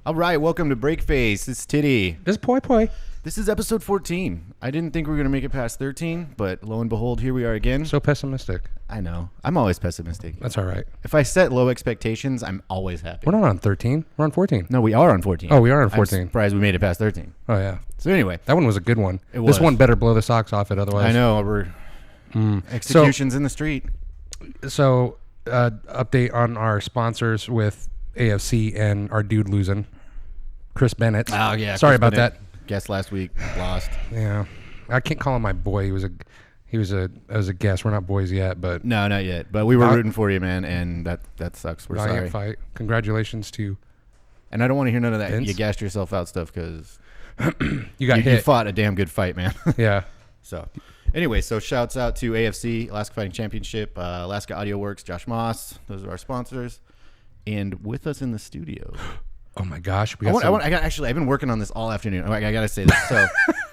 All right, welcome to BreakFace. This is Titty. This is Poy. This is episode 14. I didn't think we were going to make it past 13, but lo and behold, here we are again. So pessimistic. I know. I'm always pessimistic. That's all right. If I set low expectations, I'm always happy. We're not on 13. We're on 14. No, we are on 14. Oh, we are on 14. I'm surprised we made it past 13. Oh, yeah. So anyway. That one was a good one. It was. This one better blow the socks off it otherwise. I know. We're executions in the street. So, update on our sponsors with AFC and our dude losing. Chris Bennett. Oh, yeah. Sorry Chris about Bennett, that. Guest last week. Lost. Yeah. I can't call him my boy. He was a guest. We're not boys yet, but No, not yet. But we were rooting for you, man, and that sucks. We're sorry. fight. Congratulations to And I don't want to hear none of that. Vince? You gassed yourself out stuff because you got hit. You fought a damn good fight, man. Yeah. So, anyway, shouts out to AFC, Alaska Fighting Championship, Alaska Audio Works, Josh Moss. Those are our sponsors. And with us in the studio. Oh my gosh. I've been working on this all afternoon. I got to say this. So,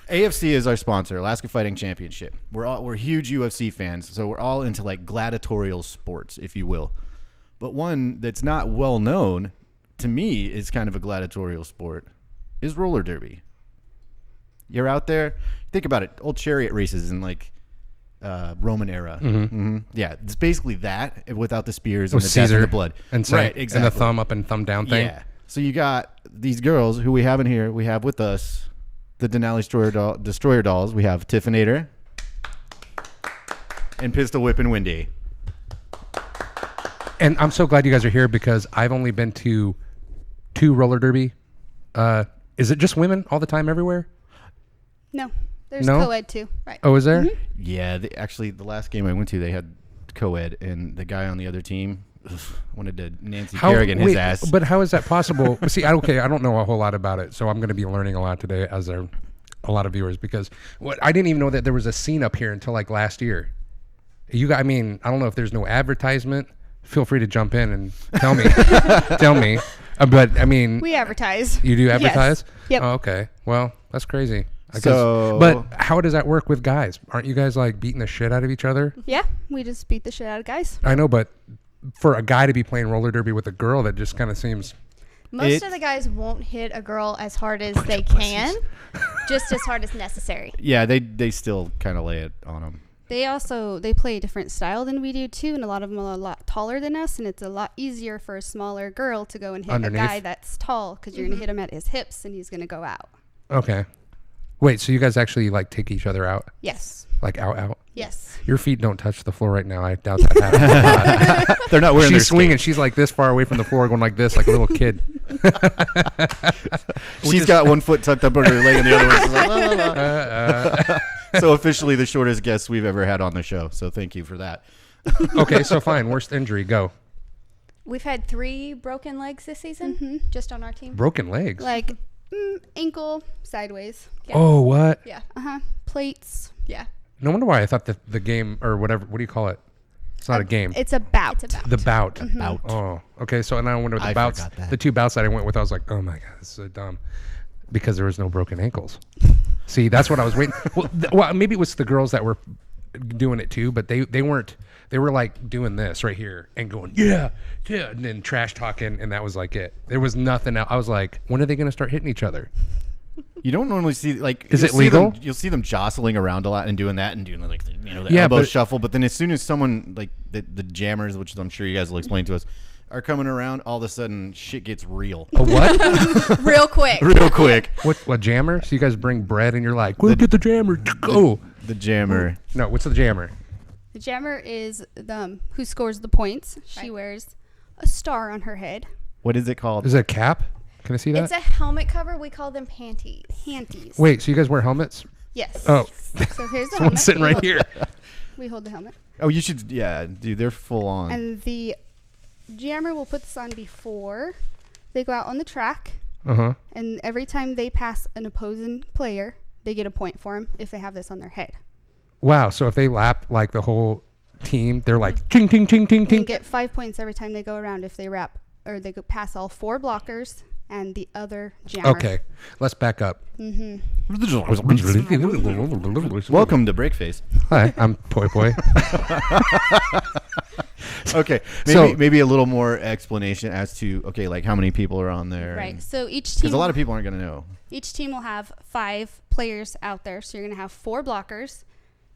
AFC is our sponsor, Alaska Fighting Championship. We're huge UFC fans, so we're all into like gladiatorial sports, if you will. But one that's not well known to me is kind of a gladiatorial sport is roller derby. You're out there, think about it, old chariot races in like Roman era. Mm-hmm. Yeah, it's basically that without the spears and the death and the blood. And right, exactly. And the thumb up and thumb down thing. Yeah. So you got these girls who we have in here. We have with us the Denali Destroyer Dolls. We have Tiffinator and Pistol Whippin Wendy. And I'm so glad you guys are here because I've only been to 2 roller derby. Is it just women all the time everywhere? No. There's No? co-ed too. Right. Oh, is there? Mhm. Yeah, actually, the last game I went to, they had co-ed, and the guy on the other team wanted to Nancy Kerrigan his ass. But how is that possible? See, I don't know a whole lot about it, so I'm going to be learning a lot today, as are a lot of viewers, because I didn't even know that there was a scene up here until like last year. I don't know if there's no advertisement. Feel free to jump in and tell me. Tell me. But I mean, We advertise. you do advertise? Yes. Yep. Oh, okay. Well, that's crazy. I guess. So- But how does that work with guys? Aren't you guys like beating the shit out of each other? Yeah. We just beat the shit out of guys. I know, but for a guy to be playing roller derby with a girl, that just kind of seems. Most of the guys won't hit a girl as hard as they can, just as hard as necessary. Yeah, they still kind of lay it on them. They play a different style than we do too, and a lot of them are a lot taller than us, and it's a lot easier for a smaller girl to go and hit Underneath? a guy that's tall because you're going to hit him at his hips and he's going to go out. Okay. Wait, so you guys actually like take each other out? Yes. Like out? Yes. Your feet don't touch the floor right now. I doubt that happens. They're not wearing their She's swinging. She's like this far away from the floor, going like this, like a little kid. She's got one foot tucked up under her leg and the other one's like, la, la, la. So officially the shortest guest we've ever had on the show. So thank you for that. Okay, so fine. Worst injury, go. We've had 3 broken legs this season, just on our team. Broken legs. Like ankle sideways. Yeah. Oh, what? Yeah. Plates. Yeah. No wonder why I thought the game or whatever. What do you call it? It's not a game. It's a bout. It's a bout. The bout. Bout. Oh, okay. So and I wonder what the I bouts. forgot that. The 2 bouts that I went with, I was like, oh my god, this is so dumb, because there was no broken ankles. See, that's what I was waiting. Well, maybe it was the girls that were doing it too, but they weren't. They were like doing this right here and going, yeah, and then trash talking, and that was like it. There was nothing else. I was like, when are they going to start hitting each other? You don't normally see like. Is it you'll see them- legal? You'll see them jostling around a lot and doing that and doing like the Yeah, elbow but- shuffle. But then as soon as someone like the jammers, which I'm sure you guys will explain to us, are coming around, all of a sudden shit gets real. A what? Real quick. Real quick. What jammer? So you guys bring bread and you're like, we'll get the jammer. Go. The jammer. No, what's the jammer? The jammer is the who scores the points. She Right. wears a star on her head. What is it called? Is it a cap? Can I see that? It's a helmet cover. We call them panties. Panties. Wait, so you guys wear helmets? Yes. Oh, So here's the helmet. someone's sitting right here. We hold the helmet. Oh, you should. Yeah, dude, they're full on. And the jammer will put this on before they go out on the track. Uh-huh. And every time they pass an opposing player, they get a point for them if they have this on their head. Wow, so if they lap like the whole team, they're like ting ting ting ting They ting. get 5 points every time they go around if they wrap or they go past all 4 blockers and the other jammer. Okay, let's back up. Welcome to BreakFace. Hi, I'm Poi Poi. Okay, So- maybe a little more explanation as to like how many people are on there. Right. So each team Because a lot of people aren't going to know. Each team will have 5 players out there. So you're going to have 4 blockers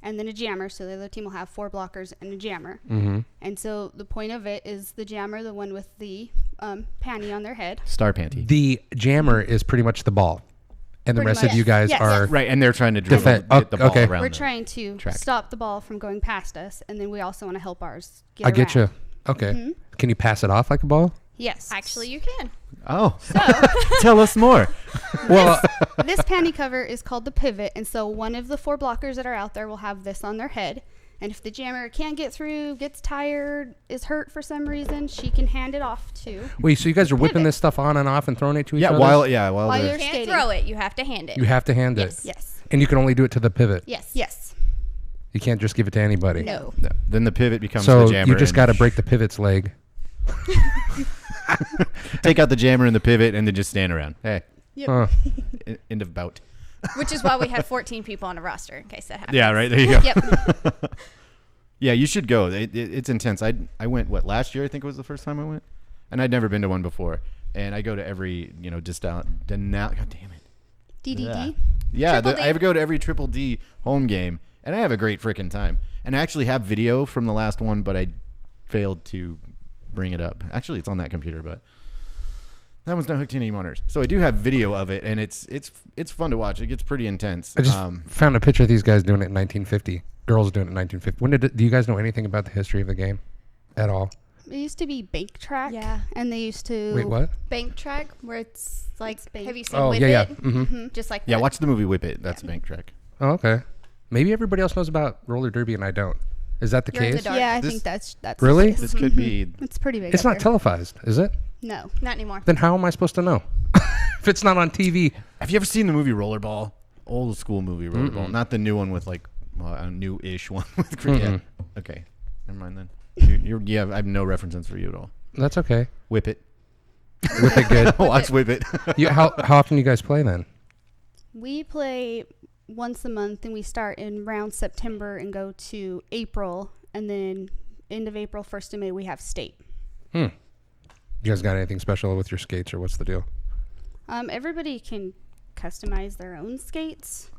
and then a jammer. So the other team will have 4 blockers and a jammer. Mm-hmm. And so the point of it is the jammer, the one with the panty on their head. Star panty. The jammer is pretty much the ball, and the Pretty rest much. of you guys Yes. are Right, and they're trying to dribble Defend- get the ball okay. around We're the trying to track. stop the ball from going past us. And then we also want to help ours get I get you. around. Okay. Can you pass it off like a ball? Yes. Actually, you can. Oh, tell us more. Well, This panty cover is called the pivot. And so one of the 4 blockers that are out there will have this on their head. And if the jammer can't get through, gets tired, is hurt for some reason, she can hand it off to. wait. So you guys are whipping Pivot. this stuff on and off and throwing it to each Yeah, other? while While they're- you're You can't skating. throw it. You have to hand it. You have to hand Yes. it, Yes. and you can only do it to the pivot. Yes. Yes. You can't just give it to anybody. No. no, then the pivot becomes So the jammer. you just and got to break the pivot's leg. take out the jammer and the pivot, and then just stand around. Hey, Yep. Huh. end of bout. Which is why we had 14 people on a roster in case that happens. Yeah, right there you go. Yep. Yeah, you should go. It's intense. I went last year. I think it was the first time I went, and I'd never been to one before. And I go to every God damn it. DDD. Yeah, Triple D. I go to every Triple D home game, and I have a great freaking time. And I actually have video from the last one, but I failed to bring it up. Actually, it's on that computer, but that one's not hooked to any monitors. So I do have video of it, and it's fun to watch. It gets pretty intense. I just found a picture of these guys doing it in 1950. Girls doing it in 1950. Do you guys know anything about the history of the game at all? It used to be bank track. Yeah. And they used to. Wait, what? Bank track where it's like, It's bank. have you seen Oh, Whip yeah, yeah. It? Mm-hmm. Just like Yeah, that. watch the movie Whip It. That's bank track. Oh, okay. Maybe everybody else knows about roller derby and I don't. Is that the You're in the case? dark. Yeah, I This- think that's Really? the case. This could be. It's pretty big. It's up not here. televised, is it? No. Not anymore. Then how am I supposed to know? If it's not on TV. Have you ever seen the movie Rollerball? Old school movie Rollerball, not the new one with a new-ish one with Chris. Yeah. Okay, never mind then. Yeah, I have no references for you at all. That's okay. Whip It. Whip it good. Watch Whip It. How often you guys play then? We play once a month, and we start in around September and go to April, and then end of April, 1st of May, we have state. You guys got anything special with your skates, or what's the deal? Everybody can customize their own skates.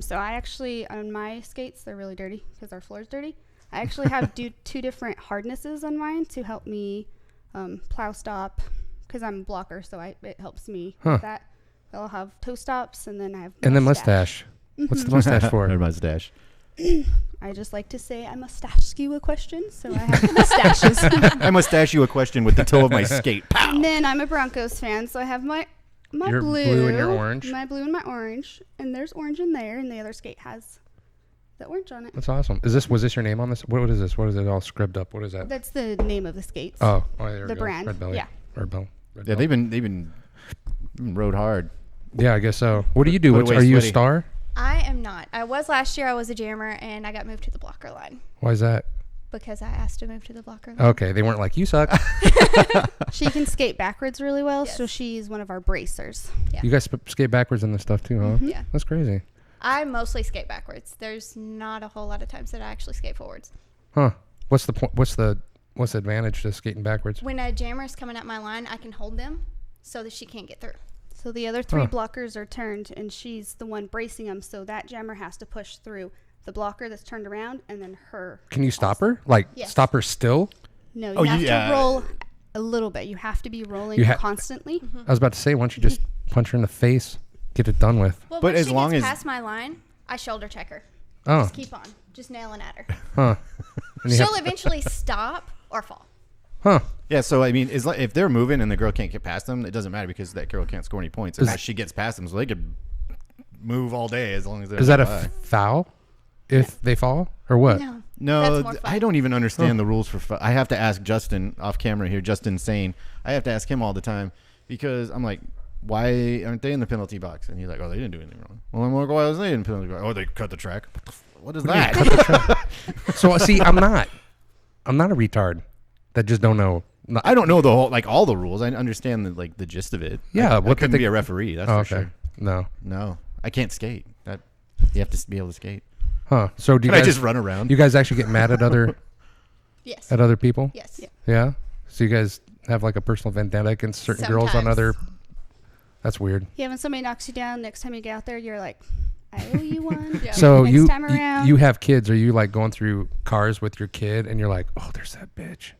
So I actually, on my skates, they're really dirty because our floor's dirty. I actually have 2 different hardnesses on mine to help me plow stop because I'm a blocker, so it helps me with that. I'll have toe stops, and then I have And then mustache. What's the mustache for? Or mustache. I just like to say I mustache you a question, so I have mustaches. I must ask you a question with the toe of my skate. Pow! And then I'm a Broncos fan, so I have my Your blue, blue and your orange. my blue and my orange, and there's orange in there, and the other skate has the orange on it. That's awesome. Was this your name on this? What is this? What is it all scribbed up? What is that? That's the name of the skates. Oh, there we the go. brand. Red Belly. Yeah. Red Bell. Yeah, they've been rode hard. Yeah, I guess so. What do you do? Put away Are you a sweaty. star? I am not. I was last year. I was a jammer, and I got moved to the blocker line Why is that? because I asked to move to the blocker line. Okay, they weren't like, you suck. She can skate backwards really well, so Yes. she's one of our bracers. Yeah. You guys skate backwards in this stuff too, huh? Yeah. That's crazy. I mostly skate backwards. There's not a whole lot of times that I actually skate forwards. Huh. What's the point? What's the advantage to skating backwards? When a jammer is coming up my line, I can hold them so that she can't get through. So the other 3 Huh. blockers are turned, and she's the one bracing them, so that jammer has to push through the blocker that's turned around, and then her. Can you stop her? Like, Yes. stop her still? No, you Oh, have yeah. to roll a little bit. You have to be rolling You constantly. I was about to say, why don't you just punch her in the face, get it done with? Well, But once as she long gets as- past my line, I shoulder check her. Oh, Just keep on. Just nailing at her. huh. And you She'll have- eventually stop or fall. huh. Yeah, so I mean, if they're moving and the girl can't get past them, it doesn't matter because that girl can't score any points unless she gets past them. So they could move all day as long as they're. Is that a by. foul if they fall or what? No. No, That's more fun. I don't even understand the rules for. I have to ask Justin off camera here. Justin Sane. I have to ask him all the time because I'm like, why aren't they in the penalty box? And he's like, oh, they didn't do anything wrong. Well, I'm like, why was they in the penalty box? Oh, they cut the track. What is that? So see, I'm not a retard that just don't know I don't know the whole all the rules. I understand the gist of it. Yeah, I what couldn't be a referee. That's for sure. No. I can't skate. That you have to be able to skate. Huh? So do you Can guys I just run around? You guys actually get mad at other Yes. at other people? Yes. Yeah. So you guys have like a personal vendetta against certain girls on Sometimes. other. That's weird. Yeah, when somebody knocks you down, next time you get out there, you're like, I owe you one. Yeah. So Next time you around. have kids. Are you like going through cars with your kid and you're like, oh, there's that bitch,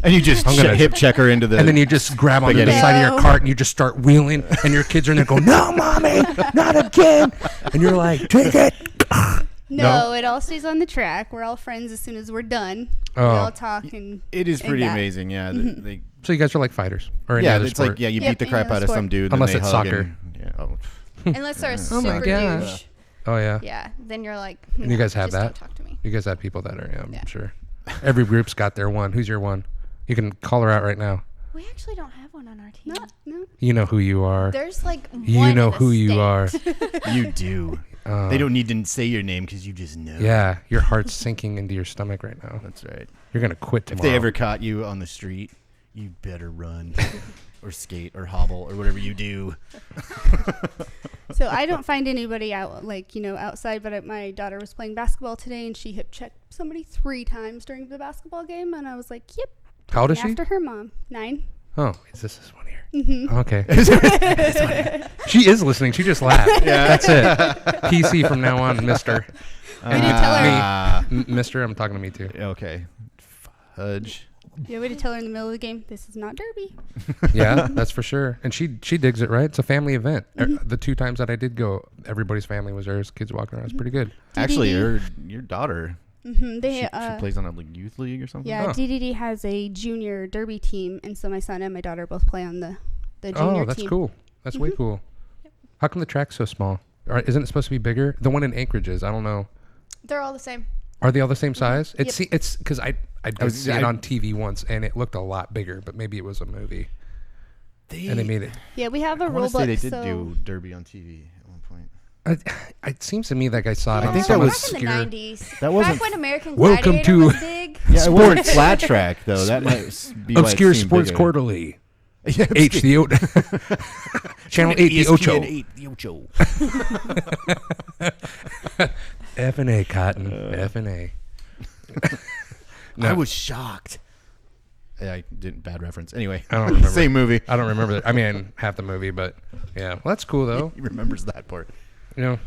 And you just I'm gonna- hip check her into the. and then you just grab onto the Spaghetti. side of your No. cart and you just start wheeling, and your kids are in there going, no, mommy, not again, and you're like, take it. No, it all stays on the track. We're all friends as soon as we're done. We Oh. all talk and It is and pretty that. amazing. Yeah. They, So you guys are like fighters or any yeah. other It's sport? like you Yep, beat the any crap other out of sport. some dude. Unless then they it's hug soccer. and- yeah. Oh. Unless they're a Oh my super gosh. douche. Oh yeah. Yeah. Then you're like. And you guys have just that? Don't talk to me. You guys have people that are. Yeah, I'm Yeah. sure. Every group's got their one. Who's your one? You can call her out right now. We actually don't have one on our team. no. You know who you are. There's like You one know in the who you state. are. You do. They don't need to say your name because you just know. Yeah, your heart's sinking into your stomach right now. That's right. You're gonna quit If tomorrow. they ever caught you on the street, you better run or skate or hobble or whatever you do. So I don't find anybody out outside, but my daughter was playing basketball today and she hip checked somebody 3 times during the basketball game, and I was like, yep. How old is she? After her mom, 9. Oh, is this one here? Mm-hmm. Okay. She is listening. She just laughed. Yeah. That's it. PC from now on, Mister. And you tell her. Mister, I'm talking to me too. Okay. Fudge. You want to tell her in the middle of the game, this is not Derby. Yeah, that's for sure. And she digs it, right? It's a family event. The 2 times that I did go, everybody's family was there. As kids walking around. It's pretty good. Actually, DDD. your daughter, They she plays on a youth league or something. yeah, Huh. DDD has a junior Derby team, and so my son and my daughter both play on the junior Oh, that's team. cool. That's way cool. How come the track's so small? Isn't it supposed to be bigger? The one in Anchorage is. I don't know. They're all the same. Are they all the same size? Yep. It's because I did see it on TV once and it looked a lot bigger, but maybe it was a movie and they made it. Yeah, we have a I rule want to book. say they did so do Derby on TV at one point. It seems to me like I saw it. I on think some that of was the back in obscure- the 90s. That wasn't- back when American Welcome Gladiator to- was big. Yeah, it wasn't flat track though. That might be why it Obscure seemed Sports bigger. Quarterly. Yeah, H the Channel 8 the Ocho. 8 the Ocho. F and A Cotton. F and A. I was shocked. Yeah, I didn't bad reference. Anyway, I don't remember. Same movie. I don't remember that. I mean, half the movie, but yeah. Well, that's cool though. He remembers that part. You know,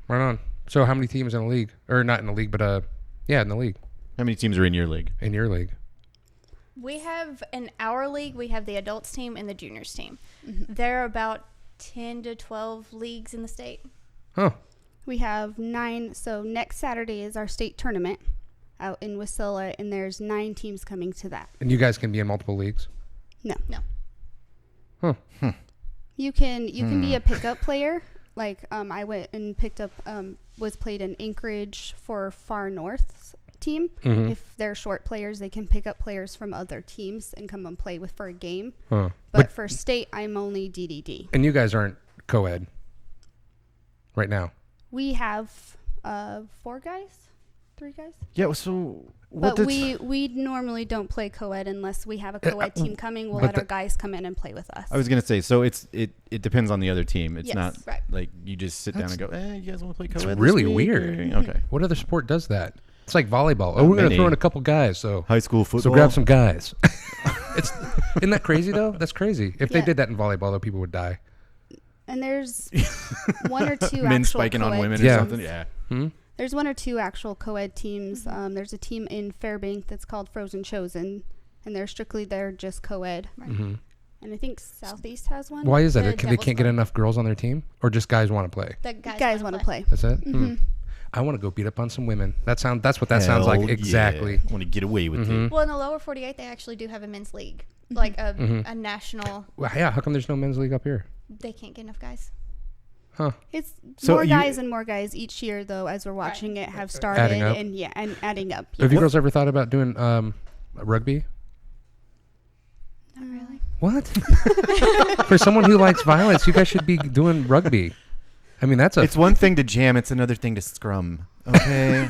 right on. So, how many teams in the league, or not in the league, but yeah, in the league, How many teams are in your league? in your league? We have in our league, we have the adults team and the juniors team. Mm-hmm. There are about 10 to 12 leagues in the state. Oh, we have 9. So next Saturday is our state tournament out in Wasilla, and there's 9 teams coming to that. and you guys can be in multiple leagues. No, Huh. you can be a pickup player. Like I went and picked up was played in Anchorage for Far North's team. Mhm. If they're short players, they can pick up players from other teams and come and play with for a game. Huh. But for state, I'm only DDD. And you guys aren't co-ed right now. We have 4 guys, 3 guys. Yeah. So what? But we normally don't play co-ed unless we have a co-ed team coming. We'll let our guys come in and play with us. I was gonna say. So it depends on the other team. It's Yes, not right. like you just sit down and go, you guys want to play co-ed? It's this really week?" weird. Or- Okay. What other sport does that? It's like volleyball. Oh, we're gonna many. throw in a couple guys. So High school football. So grab some guys. Isn't that crazy though? That's crazy. If they Yeah. did that in volleyball, though, people would die. And there's 1 or 2 Men actual spiking on co-ed women Yeah. or something. Yeah. Hmm? There's 1 or 2 actual co-ed teams. There's a team in Fairbank that's called Frozen Chosen, and they're just co-ed. Mhm. And I think Southeast has one. Why is that? The They Devil's can't get Bowl. enough girls on their team, or just guys want to play? The Guys want to play. That's it. I want to go beat up on some women. That's what that sounds like exactly. Want to get away with Mm-hmm. it? Well, in the lower 48, they actually do have a men's league, like a national. Well, yeah. How come there's no men's league up here? They can't get enough guys. Huh? It's So more you- guys and more guys each year, though, as we're watching it have started, Adding up. and adding up. Have you girls ever thought about doing rugby? Not really. What? For someone who likes violence, you guys should be doing rugby. I mean, that's a. It's one thing to jam. It's another thing to scrum. Okay.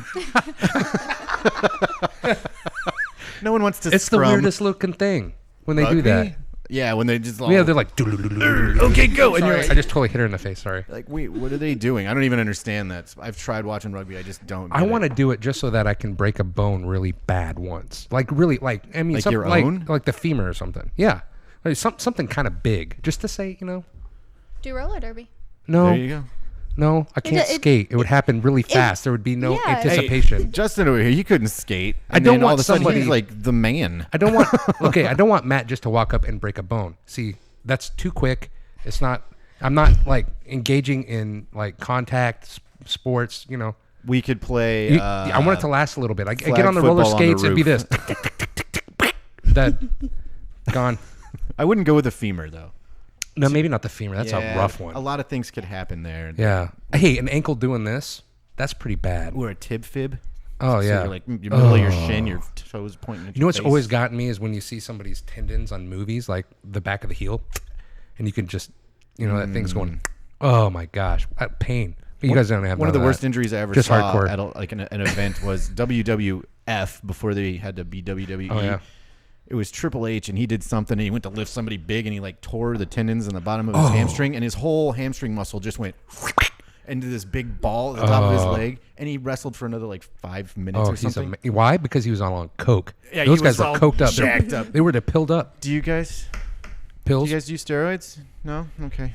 No one wants to It's the scrum. weirdest looking thing. when they do that. Yeah, when they just all, Yeah, they're like, okay, go. And you're I just totally hit her in the face. Sorry. like, wait, what are they doing? I don't even understand that. I've tried watching rugby. I just don't. I want to do it just so that I can break a bone really bad once. Like really, like I mean, Like your like, own? like the femur or something. Yeah, like something kind of big, just to say, Do roller derby. no, There you go. no, I can't skate. It would happen really fast. There would be no yeah. anticipation. Hey, Justin over here, he couldn't skate. I And don't then all want of a sudden somebody- he's like the man. I don't want Matt just to walk up and break a bone. See, that's too quick. It's not. I'm not like engaging in like contact sports. We could play. I want it to last a little bit. I flag get on the roller football on the skates. It'd be roof. this. That gone. I wouldn't go with a femur though. No, maybe not the femur. That's Yeah, a rough one. A lot of things could happen there. Yeah. Hey, an ankle doing this, that's pretty bad. Or a tib fib. Oh, So yeah. you're like your middle of your shin, your toes pointing at You know what's your always face. gotten me is when you see somebody's tendons on movies, like the back of the heel, and you can just, that thing's going, oh my gosh, pain. You guys don't have One of the none worst that. injuries I ever Just saw hardcore. at an event was WWF before they had to be WWE. Oh, yeah. It was Triple H, and he did something, and he went to lift somebody big, and he like tore the tendons in the bottom of his hamstring, and his whole hamstring muscle just went into this big ball at the top of his leg, and he wrestled for another like 5 minutes or something. Why? Because he was on coke. Yeah, Those he guys was were all coked up. jacked up. They were pilled up. Do you guys Pills. do steroids? No? Okay.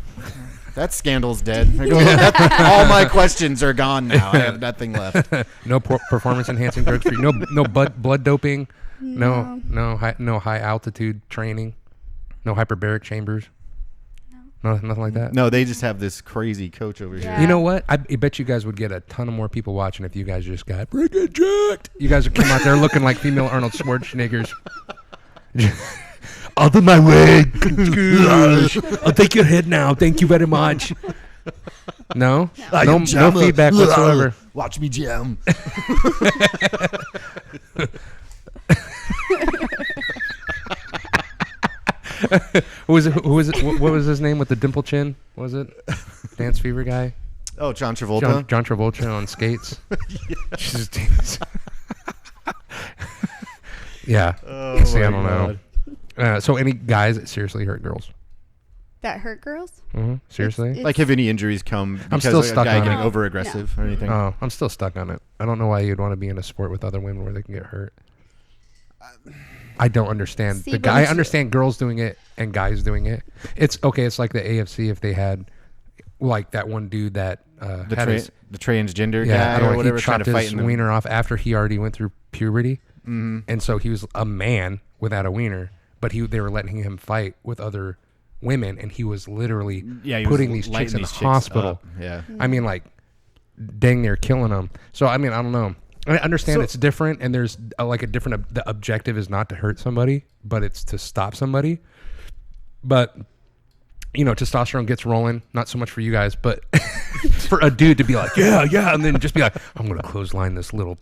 That scandal's dead. All my questions are gone now. I have nothing left. No performance enhancing drugs for you. No blood doping. No high altitude training. No hyperbaric chambers. No, nothing like that. No, they just have this crazy coach over here. You know what? I bet you guys would get a ton of more people watching if you guys just got freaking jacked. You guys would come out there looking like female Arnold Schwarzeneggers. Out of my way. I'll take your head now. Thank you very much. No feedback whatsoever. Watch me jam. Who was it? What was his name with the dimple chin? What was it? Dance Fever guy? Oh, John Travolta. John Travolta on skates. Yeah. Oh, See, I my don't know. So any guys that seriously hurt girls? That hurt girls? Seriously? It's- Like, have any injuries come because still of a stuck guy on getting it. over aggressive or anything? Oh, I'm still stuck on it. I don't know why you'd want to be in a sport with other women where they can get hurt. I don't understand. See, I but- understand girls doing it and guys doing it. It's okay. It's like the AFC if they had like that one dude that the had his, transgender yeah, I guy don't or know, whatever he trying chopped to fight his in the wiener off after he already went through puberty, and so he was a man without a wiener. But they were letting him fight with other women, and he was literally he was putting these lighting chicks in the these chicks hospital. up. Yeah. I mean, like, dang near killing them. So, I mean, I don't know. I understand it's different, and there's like a different. The objective is not to hurt somebody, but it's to stop somebody. But testosterone gets rolling. Not so much for you guys, but for a dude to be like, yeah, and then just be like, I'm gonna clothesline this little.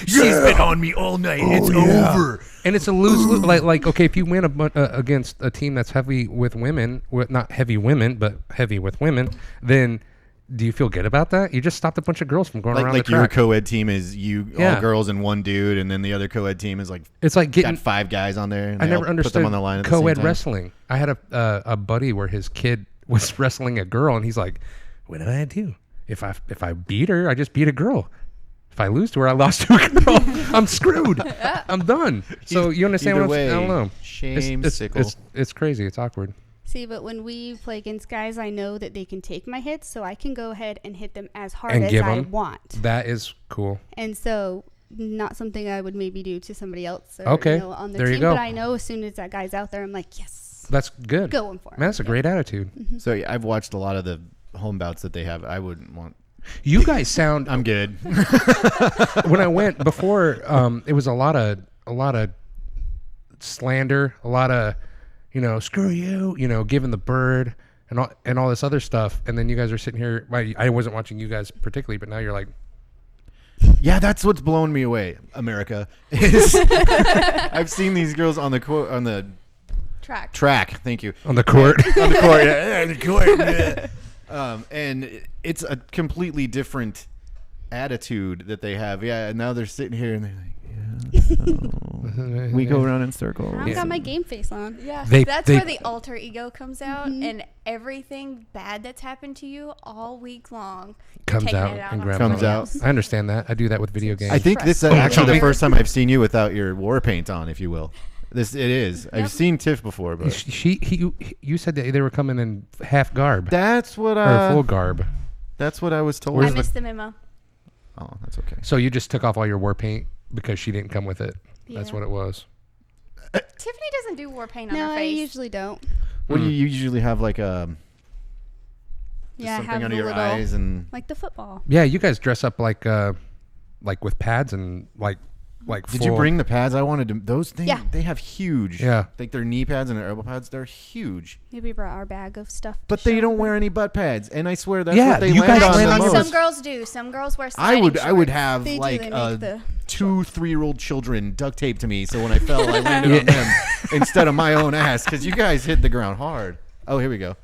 She's been on me all night. It's over. And it's a lose. Like okay, if you win against a team that's heavy with women, not heavy women, but heavy with women, then. Do you feel good about that? You just stopped a bunch of girls from going around Like the your track. co-ed team is all girls and one dude, and then the other co-ed team is like It's like getting. got 5 guys on there. And I they never all understood put them on the line at the same co-ed time. wrestling. I had a buddy where his kid was wrestling a girl, and he's like, "What did I do? If I beat her, I just beat a girl. If I lose to her, I lost to a girl. I'm screwed. I'm done." So you understand Either what I'm saying? I don't way, know. Shamesicle. It's crazy. It's awkward. See, but when we play against guys, I know that they can take my hits, so I can go ahead and hit them as hard And as give I 'em? want. That is cool. And so, not something I would maybe do to somebody else or, Okay. on the There you team. go. But I know as soon as that guy's out there, I'm like, yes, That's good. going for it. Man, that's a great attitude. So yeah, I've watched a lot of the home bouts that they have. I wouldn't want. You guys sound. I'm good. When I went before, it was a lot of slander, a lot of screw you, giving the bird and all this other stuff. And then you guys are sitting here. I wasn't watching you guys particularly, but now you're like, Yeah, that's what's blowing me away, America. I've seen these girls on the track. Thank you. on the court. On the court, yeah, on the court. Yeah. And it's a completely different attitude that they have. Yeah, and now they're sitting here and they're like, yeah, we go around in circles. I've got my game face on. Yeah, They- that's they- where the alter ego comes out, and everything bad that's happened to you all week long Comes taking out it out and on grabs Comes somebody out. else. I understand that. I do that with video games. I think this is actually the first time I've seen you without your war paint on, if you will. It is. I've seen Tiff before, but you said that they were coming in half garb that's what or full garb. that's what I was told. I missed the memo. Oh, that's okay. So you just took off all your war paint because she didn't come with it. That's Yeah. what it was. Tiffany doesn't do war paint on No, her I face. usually don't. What do you usually have, like Yeah, I something have under the your little, eyes and like the football. Yeah, you guys dress up like with pads and like Did you bring the pads? I wanted to. Those things, Yeah. they have huge. Yeah. Like their knee pads and their elbow pads, they're huge. Maybe we brought our bag of stuff. But to they show don't them. wear any butt pads, and I swear that's Yeah, what they you land guys on land the on most. Some girls do. Some girls wear I sliding would shorts. have They do, like they make the 2-3-year-old children duct taped to me, so when I fell, I landed on them instead of my own ass, because you guys hit the ground hard. Oh, here we go.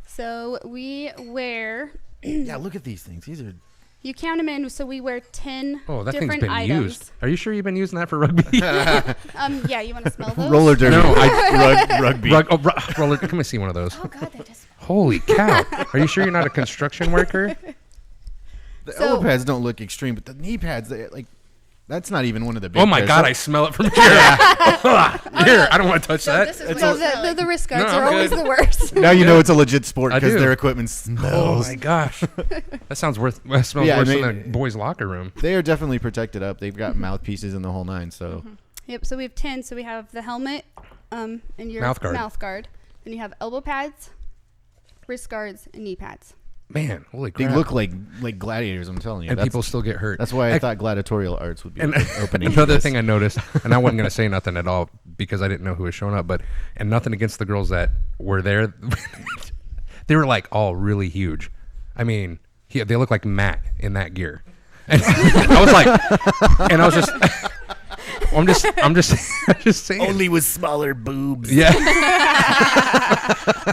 So we wear. Yeah, look at these things. These are. You count them in, so we wear 10 Oh, that thing's different been items. used. Are you sure you've been using that for rugby? Yeah, you want to smell those? Roller derby. No, rugby. Roller, come and see one of those. Oh God, that does. Holy cow! Are you sure you're not a construction worker? The So- elbow pads don't look extreme, but the knee pads, like, that's not even one of the big Oh my pairs. God! So- I smell it from here. Here, I don't want to touch So that. this is So what the wrist guards No, are I'm always good. the worst. Now you know it's a legit sport I because do. their equipment Oh smells. my gosh, that smells worse Yeah, I than mean- a boys' locker room. They are definitely protected up. They've got mouthpieces in the whole nine. So Yep. So we have 10. So we have the helmet, and your Mouth guard. Then you have elbow pads, wrist guards, and knee pads. Man, holy they crap! look like gladiators. I'm telling you. and That's- people still get hurt. That's why I thought gladiatorial arts would be And opening. another thing I noticed, and I wasn't going to say nothing at all because I didn't know who was showing up, and nothing against the girls that were there. They were like all really huge. I mean, they look like Matt in that gear. And I was like, and I was just, I'm just saying. Only with smaller boobs. Yeah.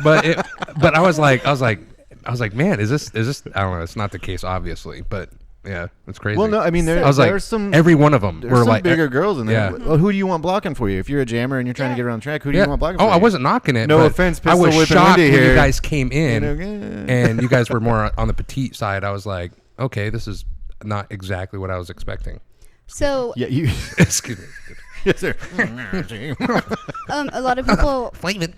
but I was like, man, is this? I don't know. It's not the case, obviously, but yeah, it's crazy. Well, no, I mean I was like, there's some every one of them there's were some like bigger girls in there. yeah. Well, who do you want blocking for you? If you're a jammer and you're trying to get around track, who do you want blocking for Oh, you? I wasn't knocking it. No but offense, I was Pistol Whippin' shocked Wendy when here. you guys came in, You know, and you guys were more on the petite side. I was like, okay, this is not exactly what I was expecting. So Yeah, you. Excuse me. Yes, sir. a lot of people. Flavin.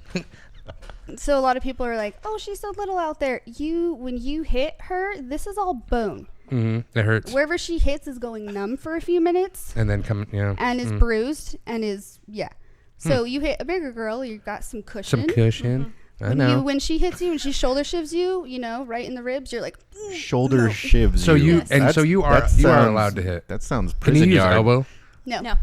So a lot of people are like, "Oh, she's so little out there." When you hit her, this is all bone. Mm-hmm. It hurts. Wherever she hits is going numb for a few minutes And then come, yeah. and is bruised and is So you hit a bigger girl, you got some cushion. Some cushion. I When know. when she hits you and she shoulder shivs you, right in the ribs, you're like, Shoulder shivs. So you That's- you are that sounds- allowed to hit. That sounds Can you prison use yard. elbow? no.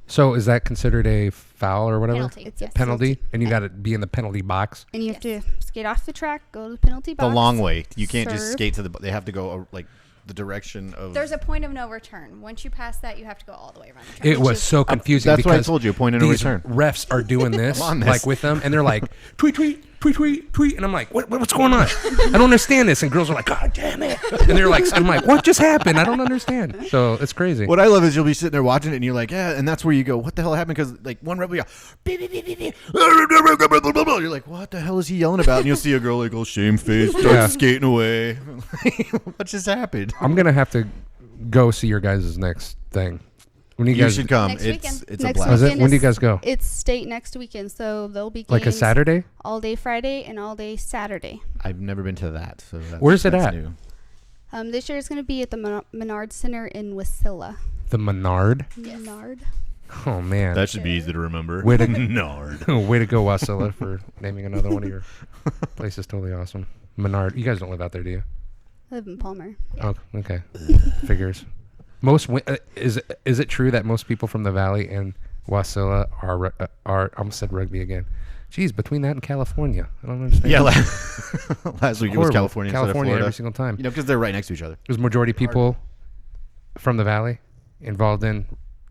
So is that considered a foul or whatever? Penalty. It's a Yes. Penalty, and you got to be in the penalty box. And you have to skate off the track, go to the penalty The box. long way. You can't just serve. skate to the. They have to go like the direction of. There's a point of no return. Once you pass that, you have to go all the way around the track. It was so confusing. that's what I because told you, a point of no these return. refs are doing this, I'm on this. like with them, and they're like tweet, tweet, tweet, tweet, tweet, and I'm like, what's going on? I don't understand this. And girls are like, God damn it! And they're like, I'm like, what just happened? I don't understand. So it's crazy. What I love is you'll be sitting there watching it and you're like, yeah, and that's where you go, what the hell happened? Because like one rep will go, beep, beep, beep, beep, beep. You're like, what the hell is he yelling about? And you'll see a girl like, oh, shamefaced, starts Yeah. skating away. What just happened? I'm gonna have to go see your guys' next thing. When you You guys should come. Next It's weekend. it's a Next Oh, is blast. it? weekend When do you is- guys go? It's state next weekend, so there'll be games Like a Saturday? all day Friday and all day Saturday. I've never been to that. So that's, Where's it that's at? New. This year it's going to be at the Menard Center in Wasilla. The Menard. Menard. Oh man, That should be easy to remember. Way to- Nard. way to go, Wasilla, for naming another one of your places. Totally awesome. Menard. You guys don't live out there, do you? I live in Palmer. Oh, okay. Figures. Is it true that most people from the Valley and Wasilla are I almost said rugby again. Jeez, between that and California, I don't understand. Yeah, last week it was Horrible. California instead of Florida. every single time. You know, because they're right next to each other. There's majority people from the Valley involved in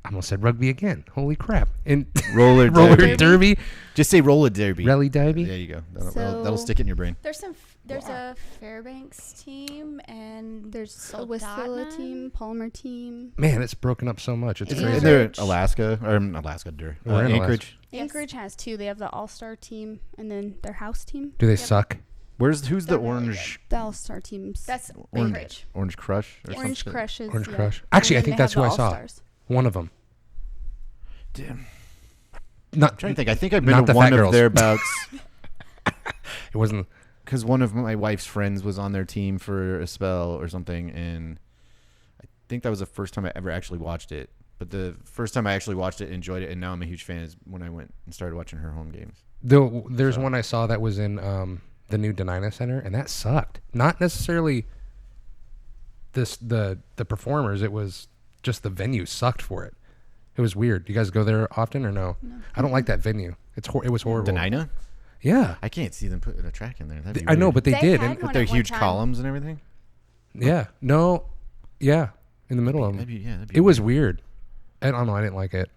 I almost said rugby again. Holy crap! And Roller roller derby. Just say roller derby. Rally derby. There you go. So- That'll stick in your brain. There's a Fairbanks team and There's a Whistler team, Palmer team. Man, it's broken up so much. It's Yeah. crazy. Isn't there Alaska or Alaska? We're in Anchorage. Yes. Anchorage has 2. They have the All-Star team and then their house team. Do they suck? Who's the They're really orange? The All-Star teams. That's Orange, Anchorage. Orange Crush or Orange something? Crush is Orange yeah. Crush. Actually, I And think they that's have who I the saw. All-Stars. One of them. Damn. Not I'm trying to think. I think I've Not been the to one fat of girls. their bouts It wasn't. because one of my wife's friends was on their team for a spell or something, and I think that was the first time I ever actually watched it. But the first time I actually watched it, enjoyed it, and now I'm a huge fan is when I went and started watching her home games. There's one I saw that was in the new Denali Center, and that sucked. Not necessarily the performers. It was just the venue sucked for it. It was weird. Do you guys go there often or no? I don't like that venue. It was horrible. Denina? Yeah. I can't see them putting a track in there. That'd be I know, weird. but they did. had And, one with their at one huge time. columns and everything. yeah. No. Yeah. In the middle of That'd them. be, yeah, that'd be It was weird. weird. I don't know. I didn't like it.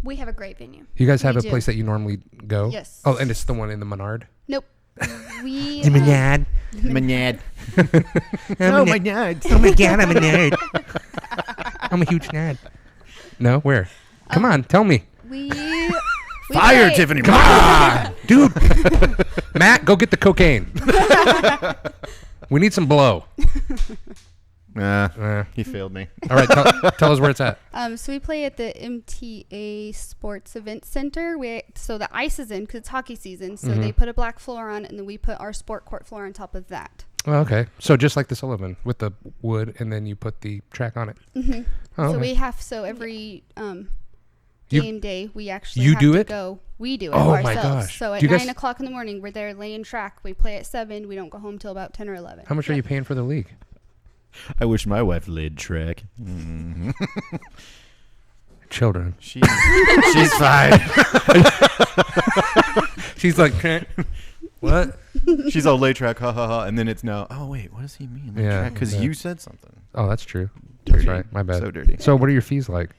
We have a great venue. You guys have We a do. place that you normally go? Yes. Oh, and it's the one in the Menard? Nope. We Menard. Manad. Oh, my God. Oh my God, I'm a nerd. I'm a huge nerd. No, where? Come on, tell me. we Fire, play- Tiffany. Come on, dude. Matt, go get the cocaine. We need some blow. Nah, he failed me. All right, tell us where it's at. So we play at the MTA Sports Event Center. So the ice is in because it's hockey season. So they put a black floor on, and then we put our sport court floor on top of that. Oh, okay, so just like the Sullivan with the wood, and then you put the track on it. Mm-hmm. Oh, So okay. every You- game day we actually you have do to it? go. We do it Oh my ourselves. gosh. So at Do you guys- 9:00 in the morning, we're there laying track. We play at 7. We don't go home till about 10 or 11. How much are you paying for the league? I wish my wife laid track. Mm. Children. She's fine. She's like, what? She's all lay track, ha ha ha, and then it's no. Oh wait, what does he mean? Lay Yeah, because yeah. you said something. Oh, that's true. Dirty. That's right. My bad. So dirty. So what are your fees like?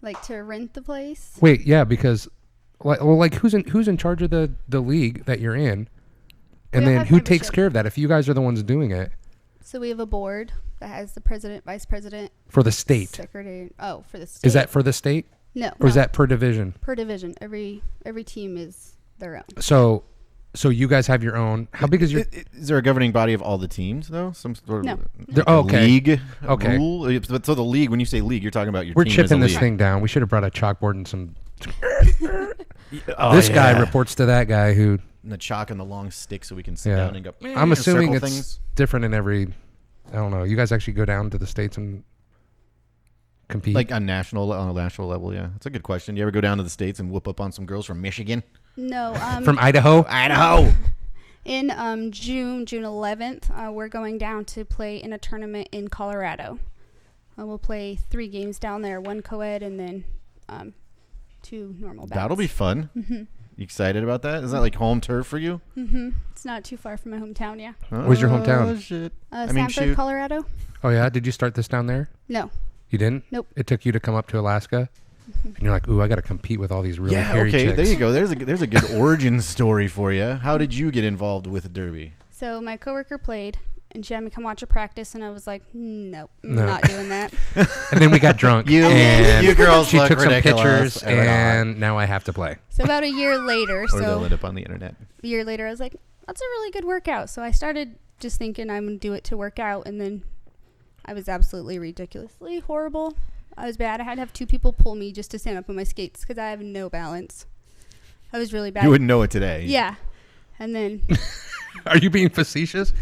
Like to rent the place. Wait, yeah, because like who's in charge of the league that you're in, and We all then have who takes membership. care of that? If you guys are the ones doing it So we have a board that has the president, vice president, for the state, secretary. Oh, for the state. is that for the state no? or is no. that per division? per division? Every team is their own. So you guys have your own. How big is your? Is there a governing body of all the teams though? Some sort of No. like Oh, a okay. league Okay. rule? So the league, when you say league, you're talking about your We're team as a chipping this league. thing down. We should have brought a chalkboard and some. Oh, This guy yeah. reports to that guy who. And the chalk and the long stick so we can sit Yeah. down and go. I'm assuming circle it's things. different in every. I don't know. You guys actually go down to the states and compete. Like on a national level, yeah. That's a good question. You ever go down to the States and whoop up on some girls from Michigan? No. from Idaho. Idaho. In June 11th, we're going down to play in a tournament in Colorado. We'll play 3 games down there, 1 co-ed and then 2 normal bouts. That'll be fun. You excited about that? Is that like home turf for you? It's not too far from my hometown, yeah. Where's your hometown? Oh, shit. Sanford, shoot. Colorado? Oh yeah, did you start this down there? No. You didn't? Nope. It took you to come up to Alaska, and you're like, ooh, I got to compete with all these really Yeah, hairy okay, chicks. there you go. There's a good origin story for you. How did you get involved with derby? So my coworker played, and she had me come watch a practice, and I was like, nope, I'm No. not doing that. And then we got drunk. You- and you girls she look took some ridiculous. pictures, Right on. and now I have to play. So about a year later, Or they'll end up on the internet. a year later, I was like, that's a really good workout. So I started just thinking I'm going to do it to work out, and then I was absolutely ridiculously horrible. I was bad. I had to have 2 people pull me just to stand up on my skates because I have no balance. I was really bad. You wouldn't know it today. Yeah. And then Are you being facetious?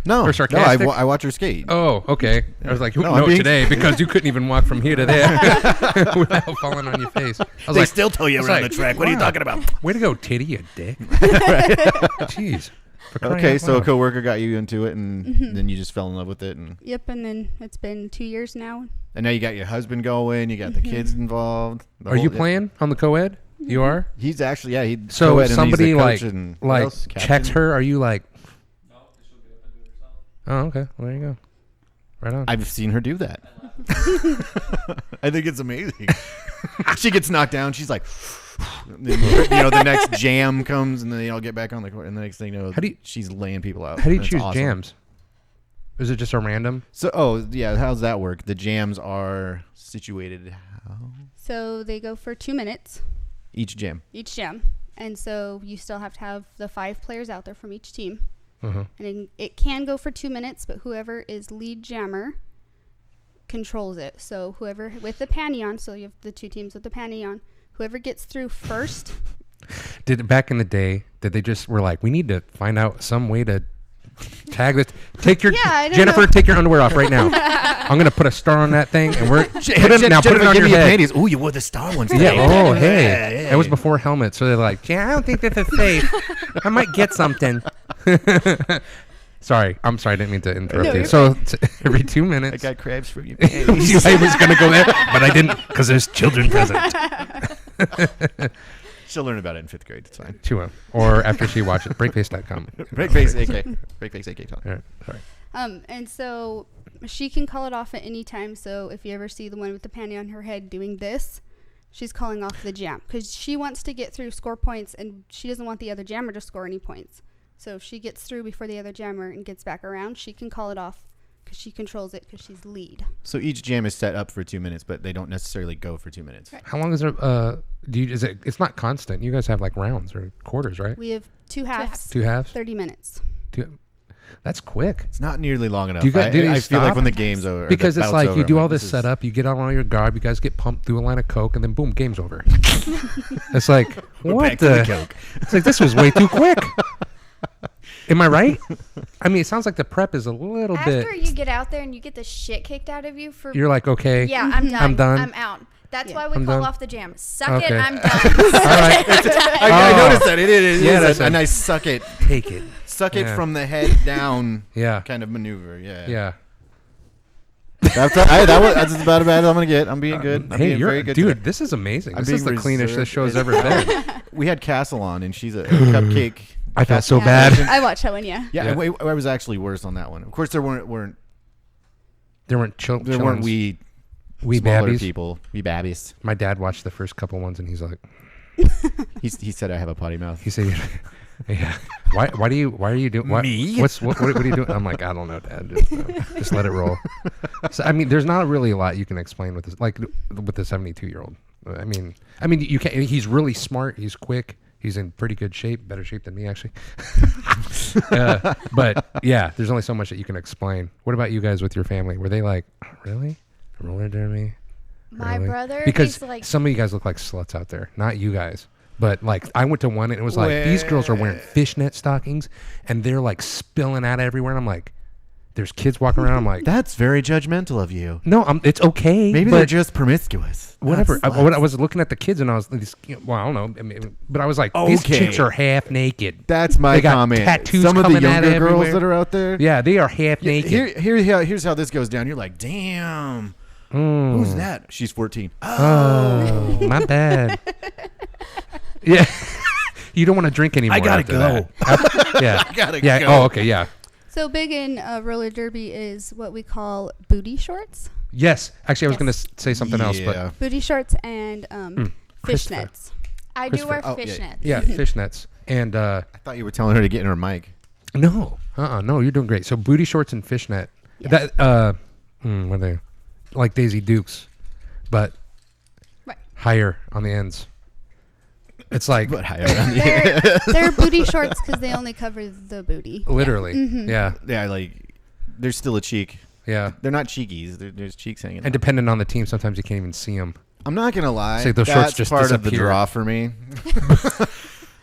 No. Or sarcastic? No, I watch her skate. Oh, okay. I was like, No, no, I'm being- today because you couldn't even walk from here to there without falling on your face. I was They like, still tell you I was around like, the track. What are you wow. talking about? way to go, titty, you dick. Jeez. For crying Okay, out so a loud. coworker got you into it, and then you just fell in love with it, and yep, and then it's been 2 years now. now you got your husband going, you got the kids involved. The Are you whole- playing on the co-ed? You are? He's actually, yeah. He So co-ed if and somebody he's the like coach and what else? checks Captain? her, are you like? Oh, okay. Well, there you go. Right on. I've seen her do that. I think it's amazing. She gets knocked down. She's like, then, the next jam comes, and then they all get back on the court, and the next thing you know, she's laying people out. How do you That's choose awesome. jams? Is it just a random? So, how's that work? The jams are situated how? So they go for 2 minutes. Each jam. And so you still have to have the 5 players out there from each team. Uh-huh. And it can go for 2 minutes, but whoever is lead jammer controls it. So whoever with the panty on, so you have the 2 teams with the panty on, whoever gets through first. Back in the day, did they just were like, we need to find out some way to tag this? Take your Jennifer, take your underwear off right now. I'm gonna put a star on that thing, and we're put it on your head. Panties. Ooh, you wore the star ones. Yeah. Oh, hey. That was before helmets, so they're like, I don't think this is safe. I might get something. Sorry, I didn't mean to interrupt you. So every 2 minutes. I got crabs for you. I was gonna go there, but I didn't because there's children present. She'll learn about it in 5th grade. It's fine. She will. Or after she watches BreakFace.com. BreakFace AK. BreakFace AK. All right. Sorry. And so she can call it off at any time. So if you ever see the one with the panty on her head doing this, she's calling off the jam because she wants to get through, score points, and she doesn't want the other jammer to score any points. So if she gets through before the other jammer and gets back around, she can call it off because she controls it because she's lead. So each jam is set up for 2 minutes, but they don't necessarily go for 2 minutes. Right. How long is it? It's not constant. You guys have like rounds or quarters, right? We have 2 halves. 2 halves. 30 minutes. That's quick. It's not nearly long enough. Do you I feel like stop? when the game's over. Because it's like you do all this is setup, you get on all your guard, you guys get pumped through a line of coke, and then boom, game's over. It's like what back to the coke. It's like this was way too quick. Am I right? I mean, it sounds like the prep is a little bit. After you get out there and you get the shit kicked out of you for. You're like, okay. Yeah, I'm done. I'm done. I'm out. That's why we I'm call done. off the jam. Suck it. Okay. I'm done. All right. I noticed that. It is that's a nice suck it. Take it. Suck it Yeah. from the head down Yeah. kind of maneuver. Yeah. Yeah. That's about as bad as I'm going to get. I'm being good. I'm being very good dude. today. This is amazing. I'm This is being the cleanest reserved. this show's ever been. We had Castle on, and she's a cupcake. I felt so Yeah, bad. I watched that one, yeah. Yeah, I was actually worse on that one. Of course, there weren't There weren't wee wee smaller babbies. people, wee babbies. My dad watched the first couple ones, and he's like, He said I have a potty mouth. he said, yeah. Why are you doing Me? What are you doing? I'm like, I don't know, Dad. Just let it roll. So, I mean, there's not really a lot you can explain with this, like with the 72-year-old. I mean, you can. He's really smart. He's quick. He's in pretty good shape, better shape than me, actually. But yeah, there's only so much that you can explain. What about you guys with your family? Were they like, really? Roller derby? My Really? brother, Because he's like, some of you guys look like sluts out there. Not you guys. But like I went to one and it was like these girls are wearing fishnet stockings and they're like spilling out everywhere. And I'm like, there's kids walking around. I'm like, That's very judgmental of you. no, it's okay. Maybe but they're just promiscuous. whatever. Not I sluts. was looking at the kids and I was, well, I don't know. I mean, but I was like, these Okay. chicks are half naked. That's my They got comment. tattoos Some of the coming out younger girls everywhere. that are out there. Yeah, they are half naked. Here's how this goes down. You're like, damn. Mm. Who's that? She's 14. Oh, my bad. Yeah. You don't want to drink anymore. I gotta after go. that. Yeah. I gotta Yeah. go. Oh, okay. Yeah. So big in roller derby is what we call booty shorts. Yes. Actually, I was Yes. going to say something else, but Yeah. Booty shorts and Christopher. fishnets. I do wear Christopher. Oh, yeah. fishnets. yeah, fishnets. And I thought you were telling her to get in her mic. no, no, you're doing great. So booty shorts and fishnet. Yes. That what are they? Like Daisy Dukes, but Right. higher on the ends. It's like But higher on the They're booty shorts because they only cover the booty. literally. Mm-hmm. Yeah. Yeah, like there's still a cheek. Yeah. They're not cheekies. There's cheeks hanging. And out. depending on the team, sometimes you can't even see them. I'm not gonna lie. Say those shorts that's just part of the disappear. draw for me.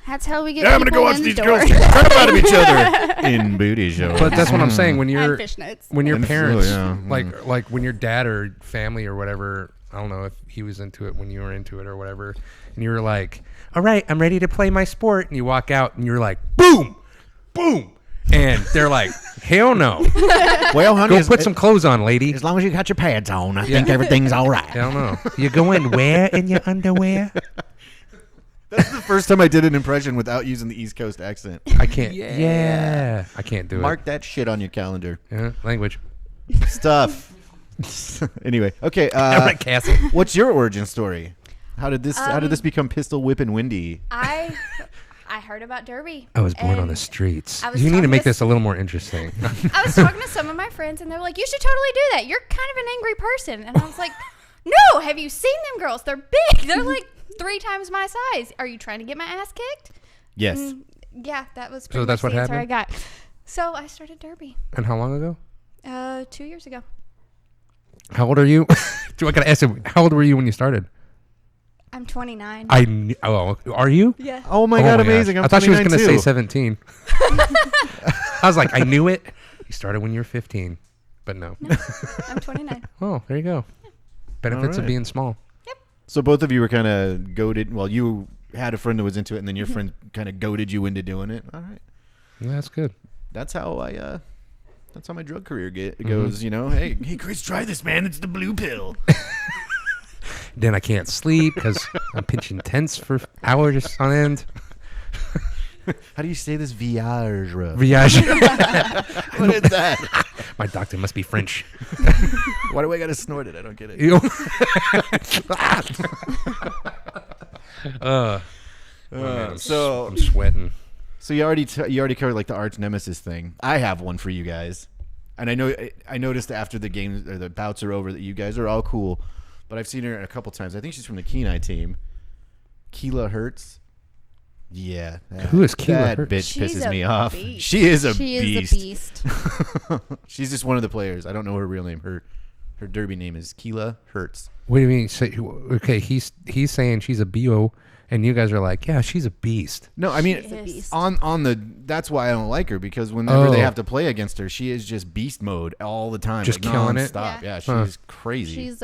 That's how we get. Yeah, I'm gonna people go watch in these the girls door. run out of each other in booty shows. But that's what I'm saying. When And you're fishnets. when your And parents yeah. like when your dad or family or whatever, I don't know if he was into it when you were into it or whatever, and you were like, all right, I'm ready to play my sport, and you walk out and you're like, boom, boom, and they're like, hell no, Well, honey, go put some clothes on, lady. as long as you got your pads on, I think everything's all right. Hell no, you going where in your underwear? That's the first time I did an impression without using the East Coast accent. I can't. Yeah, I can't do Mark that shit on your calendar. it. Yeah, language. Stuff. Anyway, okay. Right, Cassie. What's your origin story? How did this become Pistol Whippin' Wendy? I heard about Derby. I was born on and the streets. I was You need to talking make to this a little more interesting. I was talking to some of my friends, and they were like, "You should totally do that. You're kind of an angry person." And I was like, "No, have you seen them girls? They're big. They're like 3 times my size. Are you trying to get my ass kicked?" Yes. Yeah, that was pretty that's much the what answer I happened? got. So I started Derby And how long ago? 2 years ago. How old are you? Do I gotta ask him? How old were you when you started? I'm 29. Are you? Yeah. Oh my God, gosh. amazing! I thought she was gonna say too. 17. I was like, I knew it. You started when you were 15, but no. I'm 29. Oh, there you go. Benefits of right. being small. So both of you were kind of goaded. Well, you had a friend that was into it, and then your friend kind of goaded you into doing it. All right. Yeah, that's good. That's how my drug career goes. You know, hey, Chris, try this, man. It's the blue pill. Then I can't sleep because I'm pinching tents for hours on end. How do you say this? Viagra. Viage. What is that? My doctor must be French. Why do I gotta snort it? I don't get it. I'm sweating. So you already covered like the arch nemesis thing. I have one for you guys, and I noticed after the games or the bouts are over that you guys are all cool, but I've seen her a couple times. I think she's from the Kenai team. Keela Hertz. Yeah. Who is Keela That Hertz? bitch She's pisses a me off. beast. She is a She beast. is a beast. She's just one of the players. I don't know her real name. Her derby name is Keela Hertz. What do you mean? Okay, he's saying she's a BO, and you guys are like, yeah, she's a beast. No, I mean She's a beast. on the. That's why I don't like her, because whenever they Oh. have to play against her, she is just beast mode all the time, Just like, killing it? nonstop. Yeah. Yeah, she's Huh. crazy.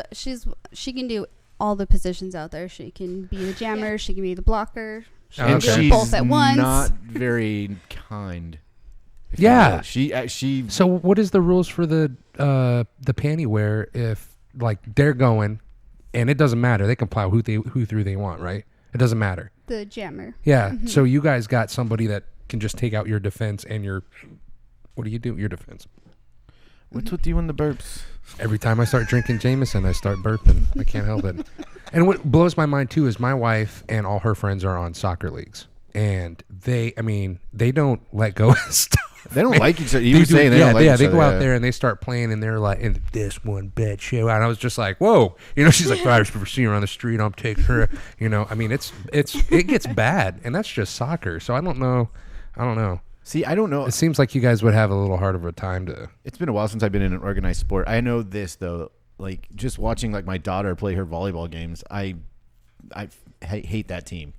She can do all the positions out there. She can be the jammer. She can be the blocker. She Oh, can and okay. do she's both at once. not very kind. if you Yeah. will. She. So what is the rules for the panty wear if like they're going, and it doesn't matter, they can plow who through they want, right? It doesn't matter. The jammer. Yeah. So you guys got somebody that can just take out your defense and your. What do you do? Your defense. What's with you and the burps? Every time I start drinking Jameson, I start burping. I can't help it. And what blows my mind too is my wife and all her friends are on soccer leagues, and they don't let go of stuff. They don't like each other. You were saying they don't like each they other. go out there and they start playing, and they're like, "In this one bad show," and I was just like, "Whoa!" You know, she's like, "I just see her on the street. I'm taking her." You know, I mean, it gets bad, and that's just soccer. So I don't know. See, I don't know. It seems like you guys would have a little harder of a time to. It's been a while since I've been in an organized sport. I know this though, like just watching like my daughter play her volleyball games, I hate that team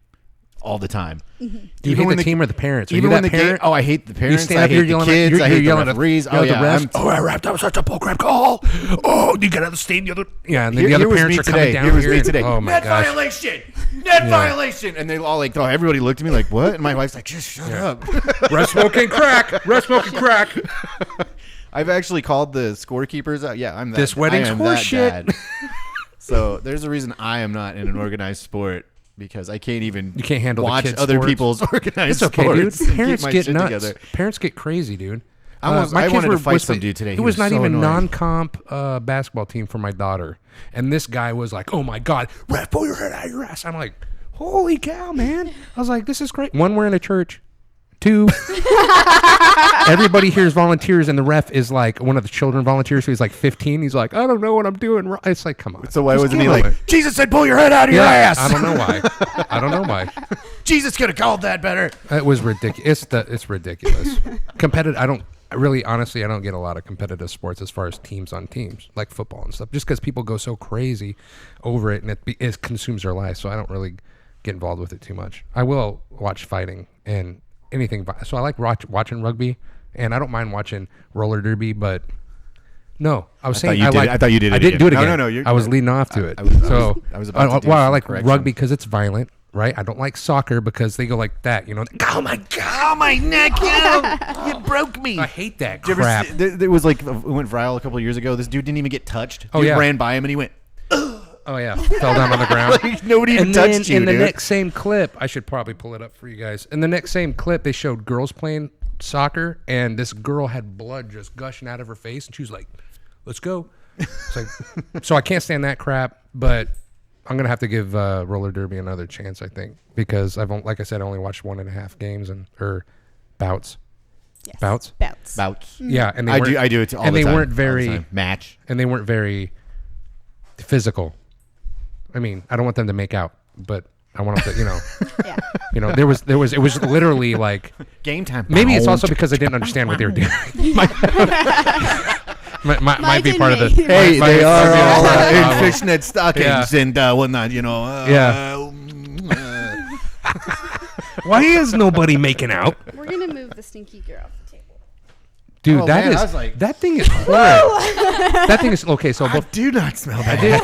all the time. Do you hate the team or the parents? Are Even you when that the parent? game, I hate the parents. stand I up hate here the yelling at- kids. you're I hate the yelling at- referees. yell Oh at the yeah, refs. Oh, I wrapped. That was such a bullcrap call. Oh, you got to understand the other. Yeah, and then the Here other was parents me are coming today. down Here was here. me today. Oh my Net gosh. violation. Net violation. And they all like, oh, everybody looked at me like, what? And my wife's like, just shut up. Rest smoking crack. Rest smoking crack. I've actually called the scorekeepers out. Yeah, I'm that. This wedding's I am horse that shit. dad. So there's a reason I am not in an organized sport, because I can't even. You can't handle the watch kids' other sports. people's organized It's okay, dude. sports. and keep Parents my get shit nuts. together. Parents get crazy, dude. I My kids wanted to were fight with some the- dude today. He He was was not so even annoying. non-comp basketball team for my daughter, and this guy was like, "Oh my god, ref, pull your head out of your ass." I'm like, "Holy cow, man!" I was like, "This is great." One, we're in a church. Two, everybody here is volunteers, and the ref is like one of the children volunteers. So he's like 15. He's like, "I don't know what I'm doing." It's like, come on. So why Just wasn't he give him like, it. Jesus said, pull your head out of your Yeah, ass? I don't know why. I don't know why. Jesus could have called that better. It was ridiculous. It's ridiculous. Competitive. I don't really, honestly, I don't get a lot of competitive sports as far as teams on teams, like football and stuff, just because people go so crazy over it, and it consumes their life. So I don't really get involved with it too much. I will watch fighting and anything. So I like watching rugby, and I don't mind watching roller derby, but. No, I was saying thought you did it. I thought you did it I didn't again. do it No, again. no, you're I was good. leading off to it. I was about to do I some like correction. rugby because it's violent, right? I don't like soccer because they go like that, you know. Oh my god! Oh, my neck. You broke me. I hate that Did you ever crap. see- there was like, it went viral a couple of years ago. This dude didn't even get touched. Oh, Dude yeah. ran by him and he went, Oh yeah, fell down on the ground. like, nobody even And then touched you, in the dude. next same clip, I should probably pull it up for you guys. In the next same clip, they showed girls playing soccer, and this girl had blood just gushing out of her face, and she was like let's go. It's like, so I can't stand that crap, but I'm going to have to give roller derby another chance, I think, because like I said, I only watched 1.5 games or bouts. Yes. Bouts? Bouts. Yeah. And I do it all and the they time. weren't All the very time. Match. And they weren't very physical. I mean, I don't want them to make out, but I want them to, Yeah. it was literally like Game time. maybe it's also because I didn't understand what they were doing. might be part of the. Hey, might- they might are be all part of the in problem. fishnet stockings and whatnot, Why is nobody making out? We're gonna move the stinky gear off the table. Dude, Oh, that man, is I was like- that thing is horrible. That thing is okay. So I do not smell bad.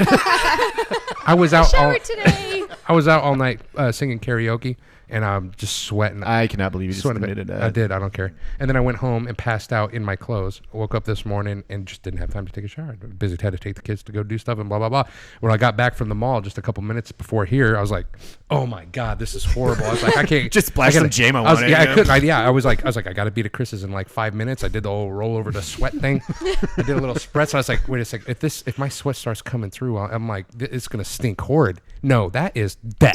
I was out all Shower today. I was out all night singing karaoke, and I'm just sweating. I cannot believe you just Sweating a admitted bit. that. I did. I don't care. And then I went home and passed out in my clothes. Woke up this morning and just didn't have time to take a shower. Busy, had to take the kids to go do stuff and blah blah blah. When I got back from the mall just a couple minutes before here, I was like, "Oh my god, this is horrible." I was like, "I can't." Just splash some JMO on it, Yeah, I you know? couldn't. I was like, I got to be to Chris's in like 5 minutes. I did the whole roll over to sweat thing. I did a little spritz. I was like, wait a second. If my sweat starts coming through, I'm like, it's gonna stink horrid. No, that is death.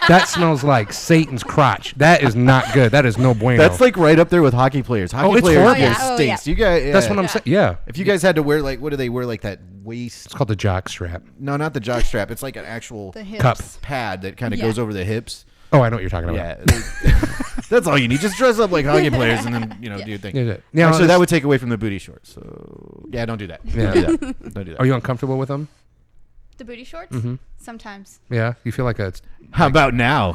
That smells like Satan's crotch. That is not good. That is no bueno. That's like right up there with hockey players. Hockey it's players horrible. just Oh, yeah. stinks. You guys. That's what I'm saying. Yeah. If you guys had to wear what do they wear like that waist? It's called the jock strap. No, not the jock strap. It's like an actual The hips. Cup. pad that kind of Yeah. goes over the hips. Oh, I know what you're talking about. Yeah, that's all you need. Just dress up like hockey players and then do your thing. Yeah. Yeah, Actually, this- that would take away from the booty shorts. So yeah, don't do that. Yeah. Don't do that. Don't do that. Are you uncomfortable with them? The booty shorts? Mm-hmm. Sometimes. Yeah. You feel like a. How about now?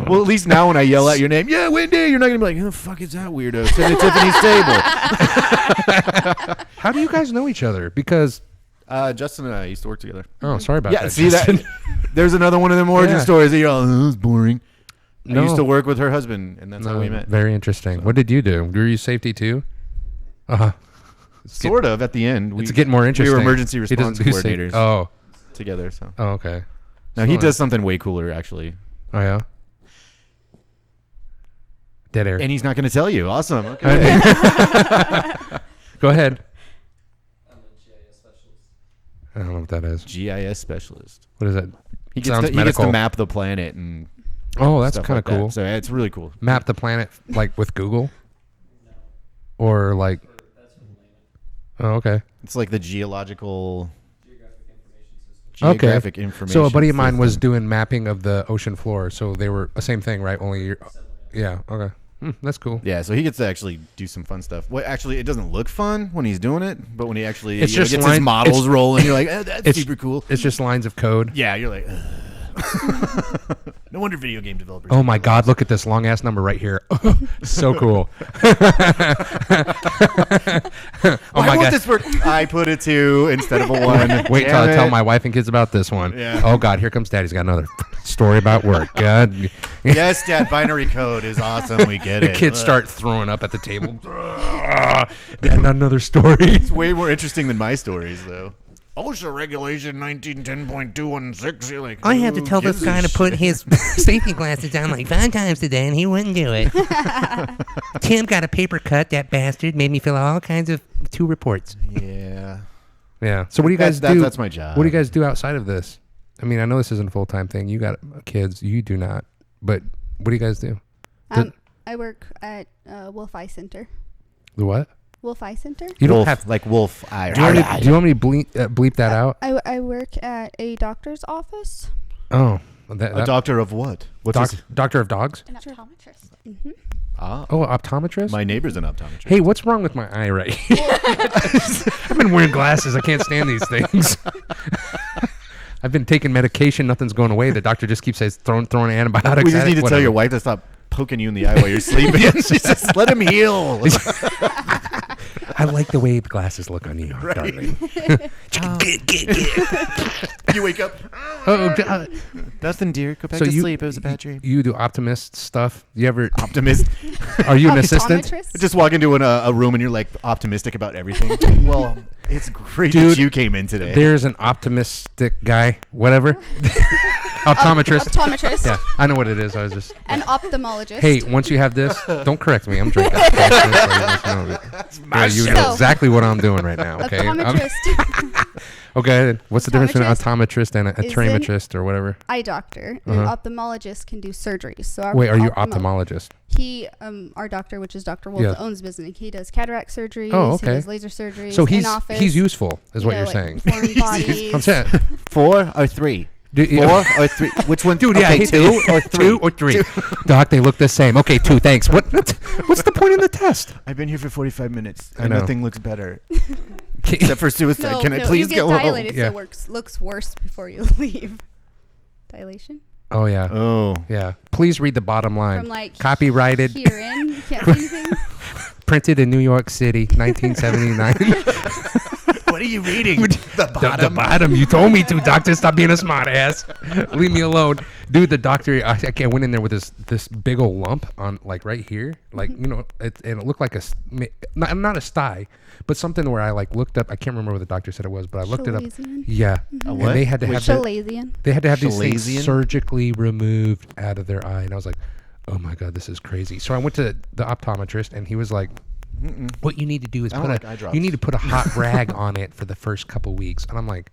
Well, at least now when I yell out your name, yeah, Wendy, you're not gonna be like, who the fuck is that weirdo sitting at Tiffany's table? How do you guys know each other? Because. Justin and I used to work together. Oh, sorry about Yeah, that. see Justin. that? There's another one of them origin Yeah. stories that you're all, oh, it's boring. No. I used to work with her husband, and that's how No, we met. very interesting. What did you do? Were you safety too? Uh-huh. Sort of at the end. It's getting more interesting. We were emergency He doesn't response do coordinators Oh. together. So Oh, okay. now he So- does something way cooler, actually, Oh, yeah? Dead air. and he's not going to tell you. Awesome. Okay. Go ahead. I don't know what that is. GIS specialist. What is that? He gets, Sounds to, he gets to medical. map the planet and Oh, that's stuff kind like of cool. that. So yeah, it's really cool. Map the planet like with Google? Or like. Oh, okay. It's like the geographic Okay. information. So a buddy of mine was system. doing mapping of the ocean floor. So they were the same thing, right? Only. Yeah. Okay. That's cool. Yeah, so he gets to actually do some fun stuff. Well, actually, it doesn't look fun when he's doing it, but when he actually It's just gets line- his models it's- rolling, you're like, that's it's- super cool. It's just lines of code. Yeah, you're like, no wonder video game developers. Oh my God! Look at this long ass number right here. So cool. Why won't this work? I put a 2 instead of a 1. Wait till I Damn tell it. my wife and kids about this one. Yeah. Oh God, here comes Daddy's got another story about work. God, Yes, Dad, binary code is awesome. We get the it. kids Ugh. start throwing up at the table. Dad, not another story. It's way more interesting than my stories, though. OSHA regulation 1910.216. You're like, I have to who tell this gives a guy to put shit? his safety glasses on like 5 times today, and he wouldn't do it. Tim got a paper cut, that bastard. Made me fill out all kinds of 2 reports. Yeah. Yeah. So what do you guys do? That's my job. What do you guys do outside of this? I mean, I know this isn't a full time thing. You got kids. You do not. But what do you guys do? I work at Wolf Eye Center. The what? Wolf Eye Center. You don't Wolf, have. like wolf eye. Do you want me to bleep that out? I work at a doctor's office. Oh, A that doctor of what? What's his- doctor of dogs. An optometrist. Ah, Oh, optometrist. my neighbor's an optometrist. Hey, what's wrong with my eye right here? I've been wearing glasses. I can't stand these things. I've been taking medication. Nothing's going away. The doctor just keeps throwing antibiotics. We just at need it. to tell your wife to stop poking you in the eye while you're sleeping. She says, let him heal. I like the way the glasses look on you, darling. You wake up. Oh, Nothing, dear. Go back so to you sleep. It was a bad dream. You do optimist stuff. You ever? Optimist. Are you an assistant? Optometrist? Just walk into a room and you're like optimistic about everything. Well, It's great Dude, that you came in today. There's an optimistic guy, whatever. Optometrist. Optometrist. Yeah, I know what it is. I was just. An ophthalmologist. Hey, once you have this, don't correct me. I'm drinking. Yeah, you know show. exactly what I'm doing right now. Okay. Optometrist. Okay. What's the difference between an Optometrist optometrist and a is trimetrist or whatever? eye doctor. An ophthalmologist can do surgeries. So Wait, are you ophthalmologist? He, our doctor, which is Dr. Wolf, Yeah. owns business. He does cataract surgeries. Oh, okay. He does laser surgeries. So in office. he's useful, is You what know, you're like saying. foreign bodies. I'm saying. 4 or 3? Dude, 4 or 3? Which one? Dude, yeah, okay, he 2 or 3? 2 or 3. Doc, they look the same. Okay, 2, thanks. What's the point of the test? I've been here for 45 minutes. I And know. nothing looks better. Except for suicide. No, Can I no, please you get go home? dilated Yeah. so it looks worse before you leave. Dilation? Oh, yeah. Oh. Yeah. Please read the bottom line. From like Copyrighted, here in. You can't see anything. printed in New York City, 1979. What are you reading? The The bottom. bottom. You told me to, doctor. Stop being a smart ass. Leave me alone. Dude, the doctor, I went in there with this big old lump on, like, right here. Like, you know, and it looked like not a sty, but something where I, like, looked up. I can't remember what the doctor said it was, but I looked it up. Chalazion? Yeah. A And what? they had to have that. Chalazion. They had to have these things Chalazion? surgically removed out of their eye. And I was like, oh my God, this is crazy. So I went to the optometrist and he was like, what you need to do is I don't like eye drops. you need to put a hot rag on it for the first couple weeks. And I'm like,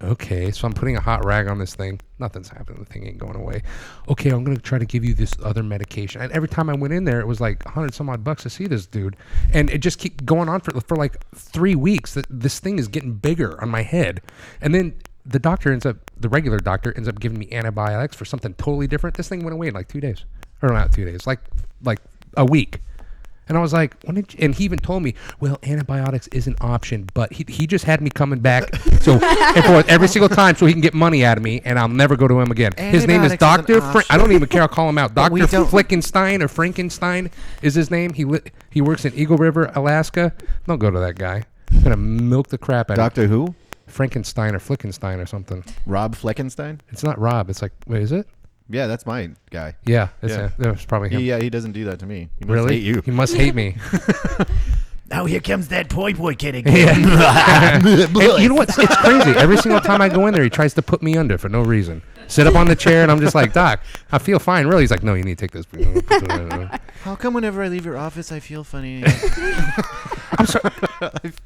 okay. So I'm putting a hot rag on this thing. Nothing's happening. The thing ain't going away. Okay, I'm going to try to give you this other medication. And every time I went in there, it was like 100 some odd bucks to see this dude. And it just keep going on for like 3 weeks. This thing is getting bigger on my head. And then the regular doctor ends up giving me antibiotics for something totally different. This thing went away in like 2 days. Or not 2 days, like a week. And I was like, and he even told me, well, antibiotics is an option, but he just had me coming back so and forth every single time so he can get money out of me, and I'll never go to him again. His name is Antibiotics is an Dr. I don't even care. I'll call him out. But we Dr. don't- Flickenstein or Frankenstein is his name. He works in Eagle River, Alaska. Don't go to that guy. I'm going to milk the crap out of him. Doctor who? Frankenstein or Flickenstein or something. Rob Fleckenstein? It's not Rob. It's like, wait, is it? Yeah, that's my guy. Yeah, Yeah. that's probably him. He doesn't do that to me. He must Really? hate you. He must hate me. Now here comes that poi kid again. And you know what? It's crazy. Every single time I go in there, he tries to put me under for no reason. Sit up on the chair, and I'm just like, Doc, I feel fine. Really? He's like, no, you need to take this. How come whenever I leave your office, I feel funny? I'm sorry.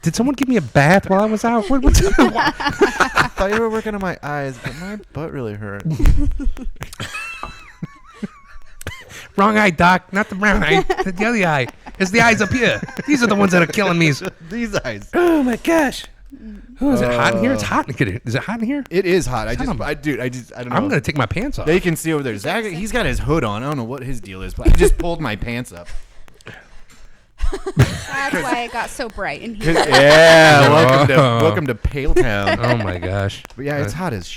Did someone give me a bath while I was out? What's I thought you were working on my eyes, but my butt really hurt. Wrong eye, Doc. Not the brown eye. The other eye. It's the eyes up here. These are the ones that are killing me. These eyes. Oh, my gosh. Oh, is it hot in here? It's hot in here. Is it hot in here? It is hot. I Son of a- don't know. I'm going to take my pants off. They can see over there. Zach, he's got his hood on. I don't know what his deal is, but I just pulled my pants up. That's why it got so bright in here. Yeah, Oh. welcome to Pale Town. Oh, my gosh. But yeah, it's hot as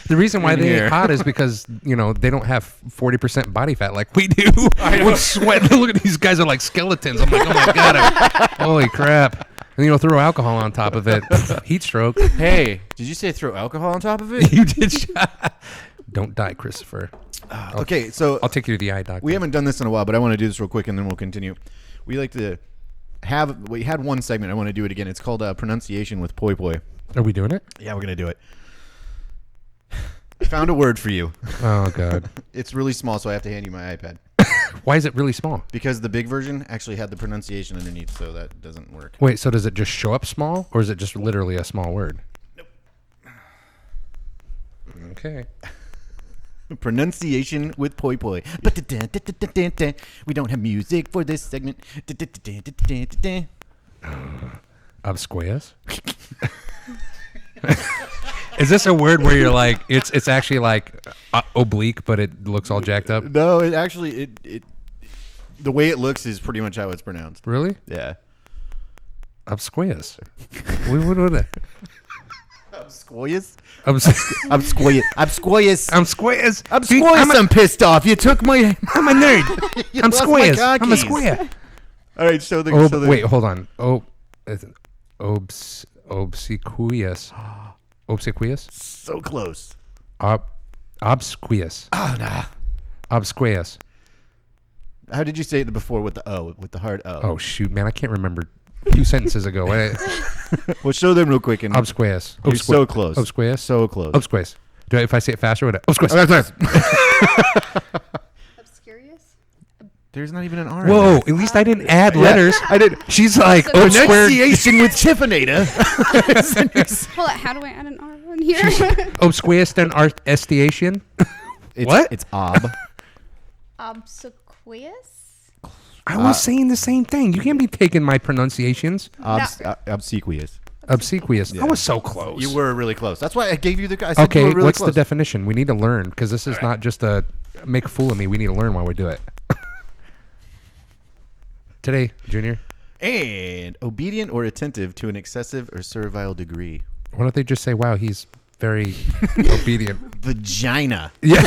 The reason why in they here. ain't hot is because, you know, they don't have 40% body fat like we do. We're sweating. Look at these guys are like skeletons. I'm like, oh my God. Holy crap. And, you know, throw alcohol on top of it. Heat stroke. Hey, did you say throw alcohol on top of it? You did. Don't die, Christopher. Okay, so I'll take you to the eye doctor. we haven't done this in a while, but I want to do this real quick and then we'll continue. We had one segment. I want to do it again. It's called Pronunciation with Poi Poi. Are we doing it? Yeah, we're going to do it. I found a word for you. Oh, God. It's really small, so I have to hand you my iPad. Why is it really small? Because the big version actually had the pronunciation underneath, so that doesn't work. Wait, so does it just show up small or is it just literally a small word? Nope. Okay. Pronunciation with Poi Poi. We don't have music for this segment. Obsqueas? Is this a word where you're like, it's actually like oblique, but it looks all jacked up? No, it actually, the way it looks is pretty much how it's pronounced. Really? Yeah. Obsqueas. What are they? Absquoyous? Obsqueas. Absquoyous. Obsqueas. Absquoyous, I'm pissed off. You took my... I'm a nerd. You I'm lost my squares. car I'm a keys. square. All right, show the... Oh, show the wait, hold on. Obsequious. Obsequious? So close. Obsqueous. Oh, nah. Obsqueous. How did you say it before with the O, with the hard O? Oh, shoot, man. I can't remember few sentences ago. Well, show them real quick. And Obsquares. you're so close. Obsquares. So close. Obsquares. Do I, if I say it faster, what? Obsquares. Obscurious? There's not even an R. Whoa! in At least I didn't add letters. I did. She's like So Obsquare. Pronunciation with Tiffinator. Hold on, how do I add an R on here? Obsquare artiation. What? It's ob. Obsequious? I was saying the same thing. You can't be taking my pronunciations. Obsequious. Obsequious. Yeah. I was so close. You were really close. That's why I gave you the. I said you Okay, were really what's close. the definition? We need to learn because this is not just a make a fool of me. We need to learn while we do it. Today, Junior. And obedient or attentive to an excessive or servile degree. Why don't they just say, "Wow, he's very obedient"? Vagina. Yeah.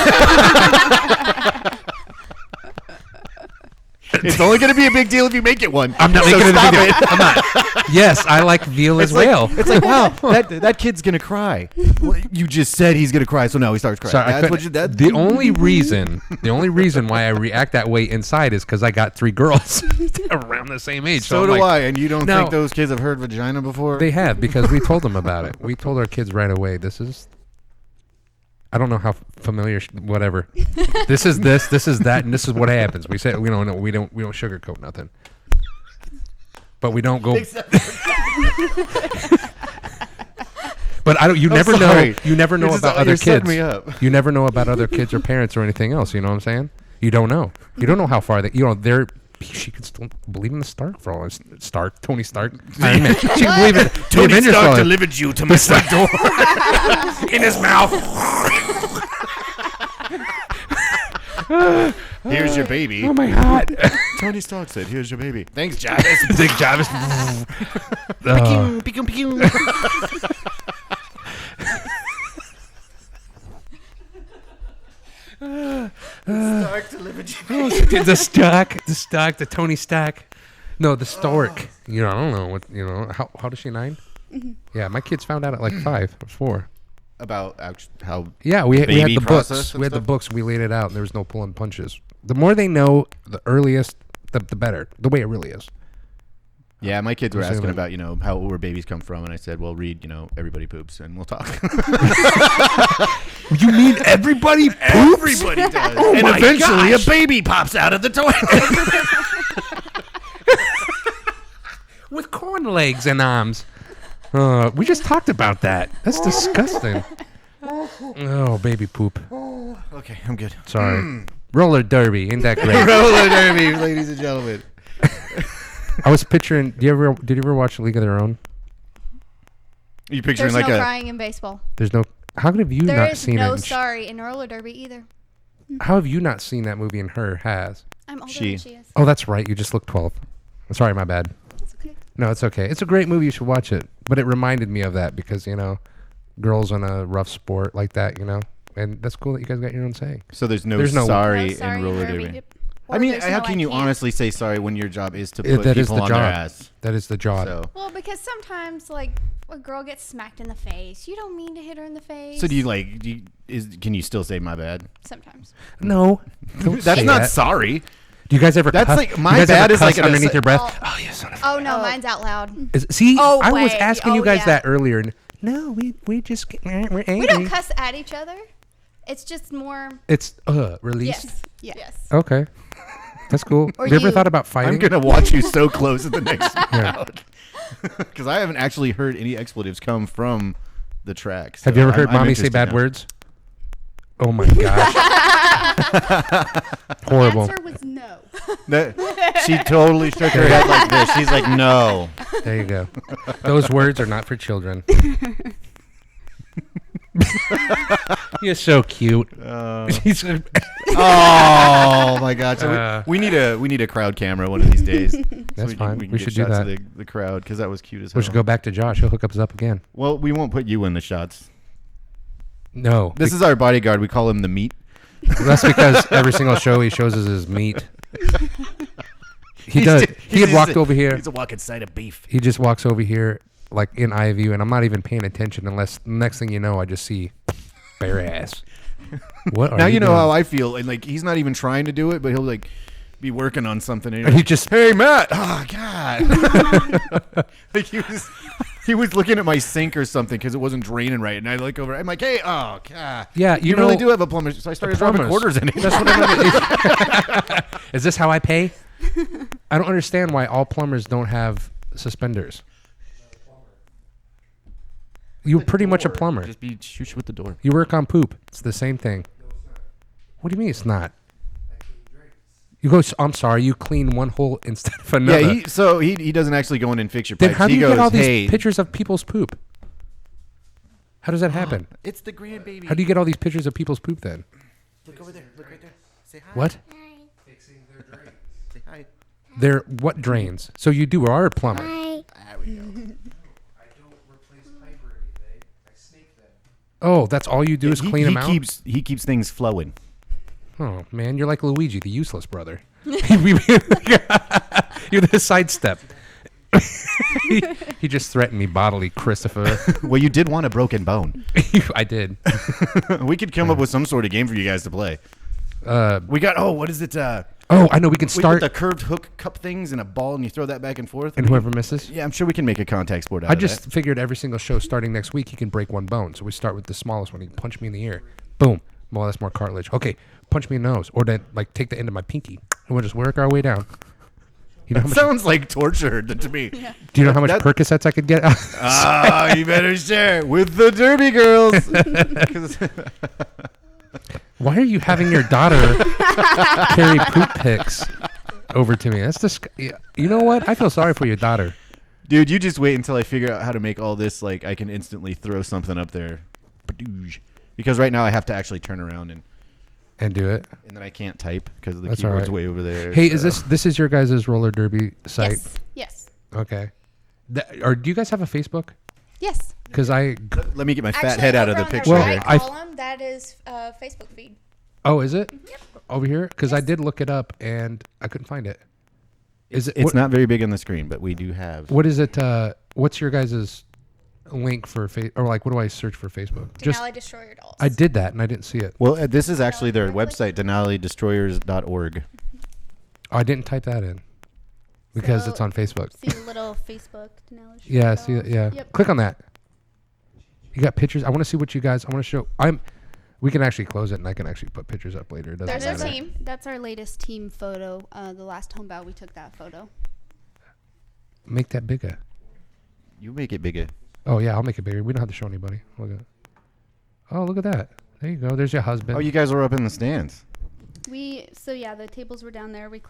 It's only going to be a big deal if you make it one. I'm not So making it a stop big deal. I'm not. Yes, I like veal as well. It's like, wow, that kid's going to cry. Well, you just said he's going to cry, so now he starts crying. Sorry, That's what you. the only reason why I react that way inside is because I got 3 girls around the same age. So I'm do like, I. And you don't No. think those kids have heard vagina before? They have because we told them about it. We told our kids right away. This is. I don't know how familiar. Whatever. This is this. This is that, and this is what happens. We said we don't know. We don't sugarcoat nothing. But we don't go. But I don't. You never know. You never know about other kids. Me up. You never know about other kids or parents or anything else. You know what I'm saying? You don't know. You don't know how far they. You know they're. She could still believe in the Stark for all this. Stark, Tony Stark. Iron Man. She can believe it. Tony Avengers Stark for all it. delivered you to my front door in his mouth. Here's your baby. Oh my God. Tony Stark said, "Here's your baby." Thanks, Jarvis. Big Jarvis. Pew, pew, pew. Stark delivered you. The Tony Stark. No, the Stork. You know, I don't know what. You know, how does she 9? Yeah, my kids found out at like 5 or 4. About how Yeah, we had baby the process books. and We had the stuff? books. We laid it out. And there was no pulling punches. The more they know, the earliest, the better. The way it really is. Yeah, my kids were Say asking what? about, how where babies come from, and I said, well, read, everybody poops, and we'll talk. You mean everybody poops? Everybody does. Oh and my eventually gosh. a baby pops out of the toilet. With corn legs and arms. We just talked about that. That's disgusting. Oh, baby poop. Okay, I'm good. Sorry. Roller derby. Ain't that great? Roller derby, ladies and gentlemen. I was picturing. Did you ever watch League of Their Own? Are you picturing There's like no a... crying in baseball. There's no. How have you There not is seen no it? sorry in roller derby either. How have you not seen that movie and her has? I'm older She. than she is. Oh, that's right. You just look 12. Sorry, my bad. It's okay. No, it's okay. It's a great movie. You should watch it. But it reminded me of that because, girls on a rough sport like that, And that's cool that you guys got your own saying. So there's no There's no- sorry No sorry in roller derby. derby. Or I mean, there's how no can you can't. honestly say sorry when your job is to It- put that is people the on job. their ass? That is the job. So, Well, because sometimes, like, a girl gets smacked in the face. You don't mean to hit her in the face. do you can you still say my bad? Sometimes. No. Don't That's say not that. sorry. Do you guys ever That's cuss? like- do my you guys bad ever is like cuss an underneath your breath? Oh. Oh, you son of Oh, no, mine's out loud. See, Oh, I was wait. asking you Oh, guys yeah. that earlier. And, no, we just we're angry. We don't cuss at each other. It's just more. It's released. Yes. Yes. Okay, that's cool. Or Have you ever you. thought about fighting? I'm gonna watch you so close at the next Yeah. round because I haven't actually heard any expletives come from the tracks. Have so you ever heard I'm mommy say interested bad now. words? Oh my gosh, horrible. Answer was no. She totally shook her head like this. She's like, no. There you go. Those words are not for children. You're so cute. She's- Oh my God! So Uh, we need a crowd camera one of these days. That's fine. We, can We get should do shots that. of the crowd because that was cute as hell. we should go back to Josh. He'll hook us up again. Well, we won't put you in the shots. No, This is our bodyguard. We call him the meat. that's because every single show he shows us his meat. He does. He had walked over here. He's a walking side of beef. He just walks over here like in eye view, and I'm not even paying attention unless next thing you know, I just see bare ass. What are Now you know doing? how I feel, and like he's not even trying to do it, but he'll like be working on something, and And he just hey Matt, oh God, that? Like he was looking at my sink or something because it wasn't draining right, and I look over. I'm like, hey, oh, God. Yeah, you really do have a plumber. So I started dropping quarters in it. That's what I'm Is this how I pay? I don't understand why all plumbers don't have suspenders. You're pretty much a plumber. Just be shoosh with the door. You work on poop. It's the same thing. What do you mean it's not? You go. I'm sorry. You clean one hole instead of another. Yeah. He doesn't actually go in and fix your Then pipes. how do you he goes, get all these hey, pictures of people's poop? How does that happen? It's the grandbaby. How do you get all these pictures of people's poop then? Look over there. Look right there. Say hi. What? Fixing their drains. Say hi. They're what drains? So you are a plumber. There we go. I don't replace pipe or anything. I snake them. Oh, that's all you do is clean them out? He keeps things flowing. Oh, man, you're like Luigi, the useless brother. You're the sidestep. He just threatened me bodily, Christopher. Well, you did want a broken bone. I did. We could come up with some sort of game for you guys to play. We got, what is it? I know we can We start. put the curved hook cup things in a ball and you throw that back and forth. And whoever misses? Yeah, I'm sure we can make a contact sport out I of just that. figured every single show starting next week, he can break one bone. So we start with the smallest one. He can punch me in the ear. Boom. Well, that's more cartilage. Okay, punch me in the nose. Or then, take the end of my pinky. And we'll just work our way down. You know how much, Sounds like torture to me. Yeah. do you know how much That- Percocets I could get? You better share with the Derby girls. 'Cause- Why are you having your daughter carry poop pics over to me? That's You know what? I feel sorry for your daughter. Dude, you just wait until I figure out how to make all this, I can instantly throw something up there. Badoosh. Because right now I have to actually turn around And do it. and then I can't type because the That's all keyboard's right. way over there. Hey, so. this is your guys' roller derby site? Yes. Okay. Or do you guys have a Facebook? Yes. Because Let me get my fat Actually, head out of over the on picture Well, here. right I- column, that is Facebook feed. oh, is it over here? Because I did look it up and I couldn't find it. Is it? It's not very big on the screen, but we do have. What is it? What's your guys' link for what do I search for Facebook? Denali Destroyer Dolls. I did that and I didn't see it. Well, this is actually their website, DenaliDestroyers.org. Oh, I didn't type that in because So- it's on Facebook. See the little Facebook Denali Yeah, Destroyer see that. Dolls? Yeah, Yep. click on that. You got pictures. I want to see what you guys. I want to show. We can actually close it and I can actually put pictures up later. It doesn't There's our matter. team. That's our latest team photo. The last home bout, we took that photo. Make that bigger. You make it bigger. Oh yeah, I'll make it bigger. We don't have to show anybody. Look at. Oh, look at that. There you go. There's your husband. Oh, you guys were up in the stands. The tables were down there. We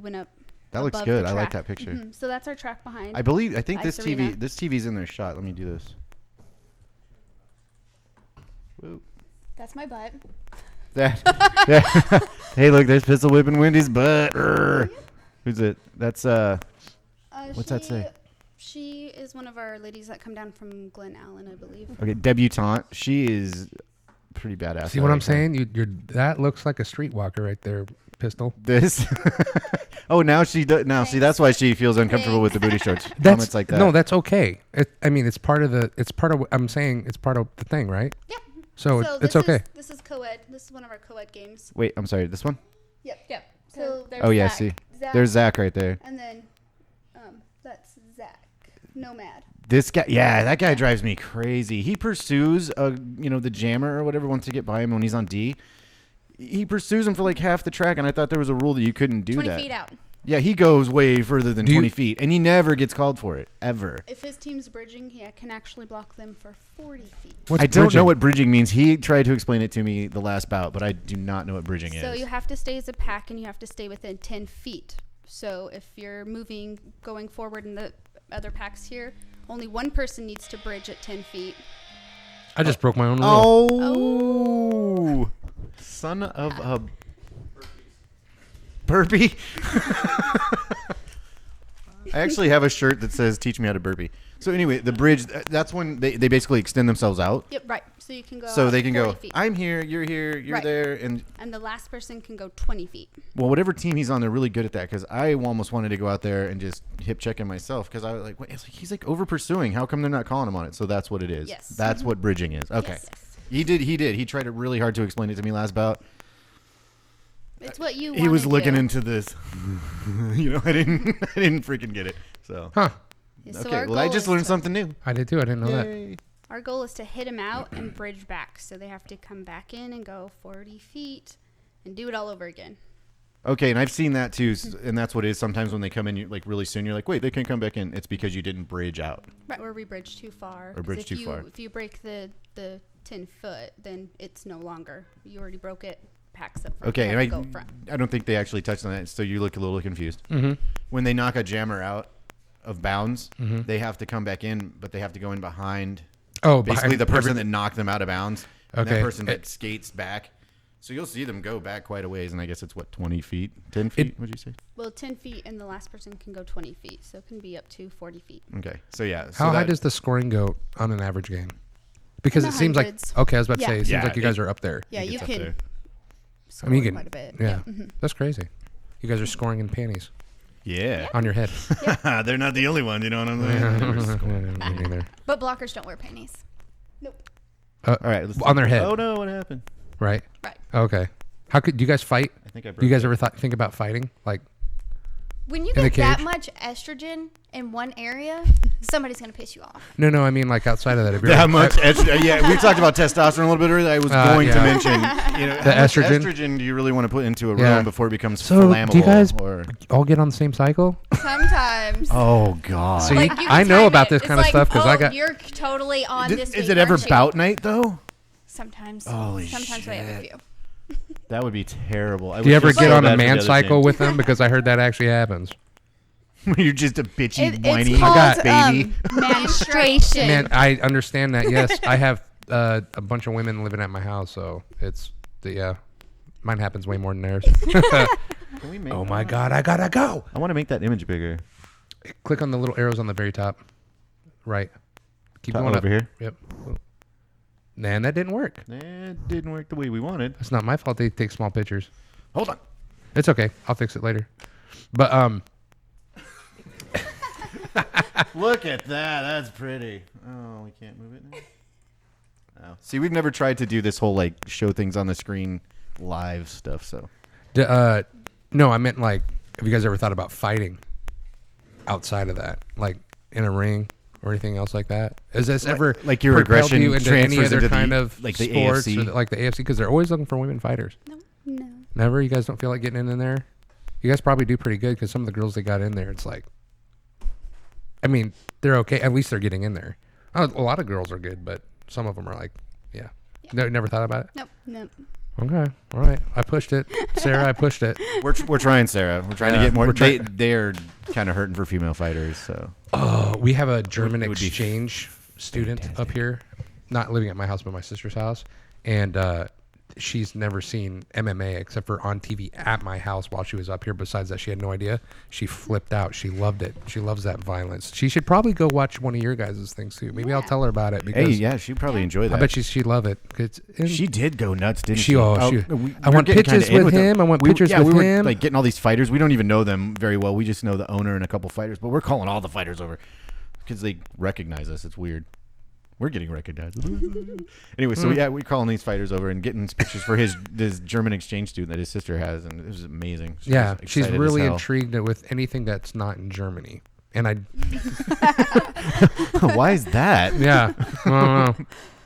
went up. That looks above good. the I like track. that picture. Mhm. So that's our track behind. I think Ice arena. this TV's in their shot. Let me do this. Woo. That's my butt. That. Hey, look, there's Pistol Whipping Wendy's butt. Urgh. Who's it? That's What's that say? She is one of our ladies that come down from Glen Allen, I believe. okay, debutante. She is pretty badass. See what I'm saying? You're that looks like a streetwalker right there, Pistol. This. Oh, now she does. Now, see, that's why she feels uncomfortable with the booty shorts. Comments like that. No, that's okay. It's part of the. It's part of. I'm saying it's part of the thing, right? Yeah. So, it's okay. This is co-ed. This is one of our co-ed games. Wait, I'm sorry. This one? Yep. So there's Oh yeah, Zach. see, Zach, there's Zach right there. and then that's Zach. Nomad. This guy, yeah, that guy drives me crazy. He pursues, the jammer or whatever wants to get by him when he's on D. He pursues him for like half the track, and I thought there was a rule that you couldn't do 20 that. feet out. Yeah, he goes way further than Do you- 20 feet, and he never gets called for it, ever. If his team's bridging, he can actually block them for 40 feet. What's I don't bridging? know what bridging means. He tried to explain it to me the last bout, but I do not know what bridging So is. you have to stay as a pack, and you have to stay within 10 feet. So if you're going forward in the other packs here, only one person needs to bridge at 10 feet. I just broke my own rule. Oh, son of a burpee. I actually have a shirt that says "Teach me how to burpee." So anyway, the bridge, that's when they basically extend themselves out. Yep, right. So you can go So out they can 40 go, feet. I'm here, you're Right. there. And, And the last person can go 20 feet. well, whatever team he's on, they're really good at that because I almost wanted to go out there and just hip check him myself because I was like, wait, he's like over pursuing. How come they're not calling him on it? So that's what it is. Yes. That's what bridging is. Okay. Yes. He did. He tried it really hard to explain it to me last bout. It's what you He was wanna looking do. into this. I didn't freaking get it. So Huh. Yeah, so okay, our well I goal just is learned to- something new. I did too. I didn't know that. Our goal is to hit them out and bridge back. So they have to come back in and go 40 feet and do it all over again. Okay, and I've seen that too, and that's what it is. Sometimes when they come in, like really soon, you're like, wait, they can't come back in. It's because you didn't bridge out. Right. Or we bridge too far. Or 'Cause bridge if too you, far. If you break the 10 foot, then it's no longer. You already broke it. Packs up front. Okay, You and have to go front. I don't think they actually touched on that, so you look a little confused. Mm-hmm. When they knock a jammer out of bounds, they have to come back in, but they have to go in behind. Oh, Basically, behind the person every- that knocked them out of bounds. And Okay. that person that skates back. So you'll see them go back quite a ways, and I guess it's what, 20 feet, 10 feet? Would you say? Well, 10 feet, and the last person can go 20 feet. So it can be up to 40 feet. Okay, so yeah. How so high that- does the scoring go on an average game? Because In it the seems hundreds. like okay. I was about to Yeah. say it seems Yeah, like you guys are up there. Yeah, it you gets up can there. score I mean, you can. quite a bit. Yeah, Mhm. that's crazy. You guys are scoring in panties Yeah. on your head. They're not the only ones, you know what I'm saying? Me neither. But blockers don't wear panties. All right. Let's On their head. Oh, no, what happened? Right. Right. Okay. How could do you guys fight? I think I broke Do you guys it. ever think about fighting? Like, When you In the get that cage? much estrogen in one area, somebody's gonna piss you off. no, I mean like outside of that. Have you That ever- much estrogen. Yeah, we talked about testosterone a little bit earlier. I was going to yeah. mention, you know, The how much estrogen? estrogen do you really want to put into a Yeah. room before it becomes So, flammable? do you guys or... all get on the same cycle? Sometimes. Oh God! See, Like, you I can know time about it. this It's kind of like, stuff 'cause I oh, got- You're totally on this. is week, it ever aren't you? bout night though? Sometimes. Holy Sometimes we have a shit. few. That would be terrible. I Do you would ever feel get so on bad a for the man other cycle team. with them? Because I heard that actually happens. You're just a bitchy, It's whiny called, baby. menstruation. Man, I understand that. Yes, I have a bunch of women living at my house, so it's mine happens way more than theirs. Can we make Oh my God, I gotta go. I want to make that image bigger. Click on the little arrows on the very top. Right. Keep Top going over up. here. Yep. Man, that didn't work. It didn't work the way we wanted. It's not my fault they take small pictures. Hold on. It's okay. I'll fix it later. But Look at that. That's pretty. Oh, we can't move it now. Oh. See, we've never tried to do this whole like show things on the screen live stuff. So no, I meant like, have you guys ever thought about fighting outside of that, like in a ring or anything else like that? Is this ever like your propelled aggression you into any transfers other into the- kind of like the sports AFC? or like the AFC? Because they're always looking for women fighters. No. Never. You guys don't feel like getting in there? You guys probably do pretty good because some of the girls they got in there, it's like, I mean, they're okay. At least they're getting in there. A lot of girls are good, but some of them are like, yeah. Never thought about it. Nope. Okay, all right. I pushed it, Sarah. I pushed it. we're trying, Sarah. We're trying to Yeah, get more. we're trying- They're kind of hurting for female fighters. So Oh, we have a German It would be exchange student up here, not living at my house, but my sister's house, and she's never seen MMA except for on TV at my house while she was up here. Besides that, she had no idea. She flipped out. She loved it. She loves that violence. She should probably go watch one of your guys' things too. Maybe I'll tell her about it hey, because yeah, she'd probably enjoy that. I bet she'd love it. She did go nuts, didn't She- she? oh, she- I want getting pictures kinda in with them. him. I want We- pictures yeah, with we were, him. like getting all these fighters. We don't even know them very well. We just know the owner and a couple fighters, but we're calling all the fighters over because they recognize us. It's weird. We're getting recognized. Anyway, so yeah, we're calling these fighters over and getting pictures for this German exchange student that his sister has, and it was amazing. She Yeah, was she's excited as really hell. intrigued with anything that's not in Germany. And I, Why is that? yeah, I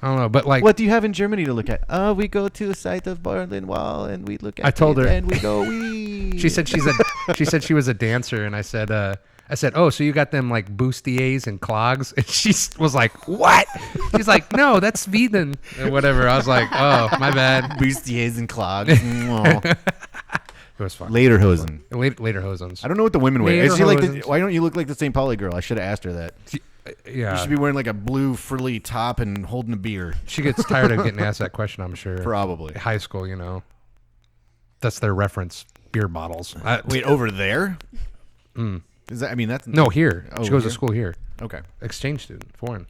don't know. But like, What do you have in Germany to look at? Oh, we go to a site of Berlin Wall and we look at I told it her- and we go, wee. she said she was a dancer, and I said, oh, so you got them like bustiers and clogs? And she was like, what? She's like, no, that's Sweden or whatever. I was like, oh, my bad. bustiers and clogs. Mwah. It was fun. Lederhosen. Later hosens. I don't know what the women wear. Is she like Lederhosens. why don't you look like the St. Pauli girl? I should have asked her that. Yeah, You should be wearing like a blue frilly top and holding a beer. she gets tired of getting asked that question, I'm sure. Probably. High school, you know, that's their reference. Beer bottles. Wait, over there? Is that? I mean, that's No, here. Oh, She goes here? to school here. Okay, Exchange student, foreign.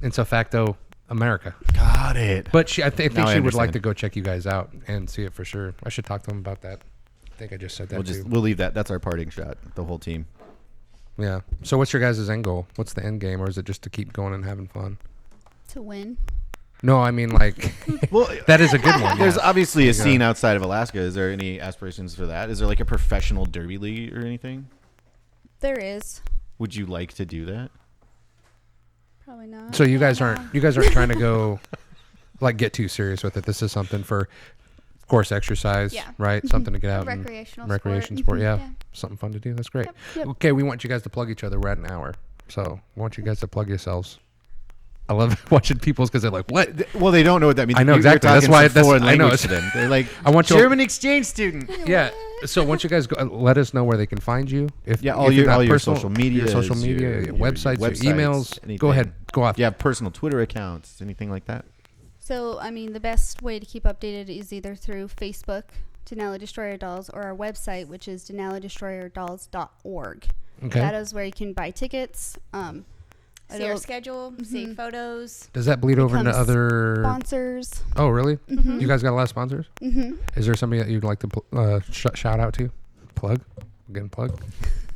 Ipso facto, America. got it. But I think Now I she would like understand. to go check you guys out and see it for sure. I should talk to them about that. I think I just said that too. We'll leave that. That's our parting shot. The whole team. Yeah. So what's your guys' end goal? What's the end game, or is it just to keep going and having fun? To win. No, I mean like Well, that is a good one. there's yeah. obviously a scene outside of Alaska. Is there any aspirations for that? Is there like a professional derby league or anything? There is. Would you like to do that? Probably not. So you guys aren't trying to go like get too serious with it. This is something for, of course, exercise, Yeah. right? Something to get out and Recreational sport. Yeah. Yeah. Something fun to do. That's great. Yep. Okay, we want you guys to plug each other. We're at an hour, so we want you guys to plug yourselves. I love watching people's because they're like, "What?" Well, they don't know what that means. I know You're exactly. That's talking why- some that's- foreign I know. language to them. They're like, I want you. German exchange student. Yeah. So once you guys go, let us know where they can find you. If Yeah, if all you're your not social media, your social media, your websites, your emails. Go ahead. Go off. You have personal Twitter accounts, anything like that? So, I mean, the best way to keep updated is either through Facebook, Denali Destroyer Dolls, or our website, which is denalidestroyerdolls.org. Okay. That is where you can buy tickets. See our schedule, see photos. Does that bleed over into becomes other? sponsors. Oh, really? Mhm. You guys got a lot of sponsors? Mm-hmm. Is there somebody that you'd like to shout out to? Plug? Getting plugged?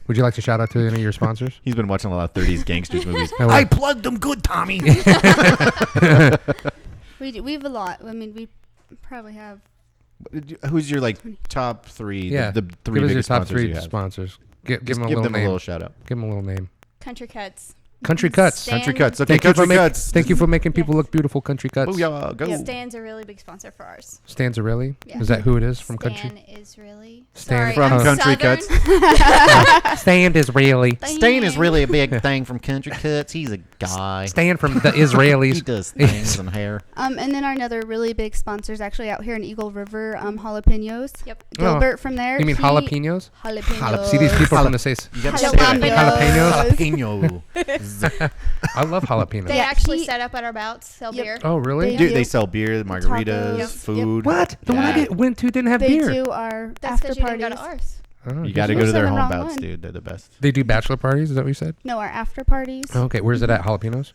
Would you like to shout out to any of your sponsors? He's been watching a lot of 30s gangsters movies. No, I plugged them good, Tommy. We have a lot. I mean, we probably have. Who's your top three? Yeah. The three Give us your biggest top sponsors three you have. sponsors. Give Just them a give little them name. a little shout out. Give them a little name. Country Cuts. Country Cuts. Stan- Country Cuts. Okay, Thank you for Country making. Cuts. Thank you for making people look beautiful. Country Cuts. Booyah, go. Yep. Stan's a really big sponsor for ours. Stanzarelli. Yeah. Is that who it is from Stan Country? is really. Stan Sorry, from I'm Country Southern. Cuts. Stan is really. Stan is really a big thing from Country Cuts. He's a guy. Stan from the He Israelis. does things and hair. And then our another really big sponsor is actually out here in Eagle River, jalapenos. Yep. Gilbert from there. You mean jalapenos? Jalapenos. See these people from the States. You gotta Jalapenos. Jalapeno. I love jalapenos. They Yeah, actually he- set up at our bouts, sell Yep. beer. Oh, really? They Dude, do. they sell beer, margaritas, Tacos. Yep. food. What? The one I went to didn't have They beer. do our That's after because you didn't parties. go to ours. Oh, You got to guess go to what? their Said the home wrong bouts, one. dude. They're the best. They do bachelor parties. Is that what you said? No, our after parties. Oh, okay. Where's it at? Jalapenos?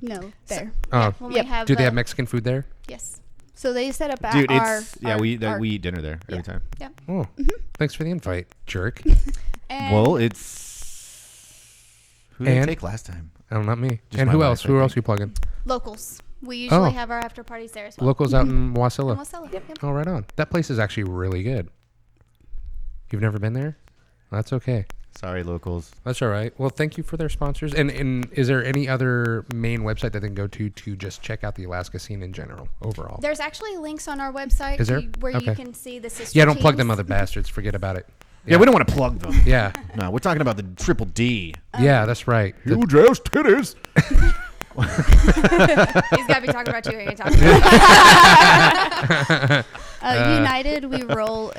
No, there. Oh, When Yep. we have do they the- have Mexican food there? Yes. So they set up at Dude, our. it's yeah. our- We our- we eat dinner there every time. Oh, thanks for the invite, jerk. And Well, it's who did I And? take last time? Oh, not me. Just And my who wife, else? I Who else think. you plugging? locals. We usually Oh. have our after parties there as well. Locals out in In Wasilla. Wasilla. Yep. Oh, right on. That place is actually really good. You've never been there? That's okay. Sorry, locals. That's all right. Well, thank you for their sponsors. And is there any other main website that they can go to just check out the Alaska scene in general, overall? There's actually links on our website Is there? where Okay. you can see the sister Yeah, don't plug teams. them other bastards. Forget about it. Yeah, we don't want to plug them. Yeah. No, we're talking about the triple D. Yeah, that's right. The- Huge ass titties. He's got to be talking about you. He ain't talking about United, we roll.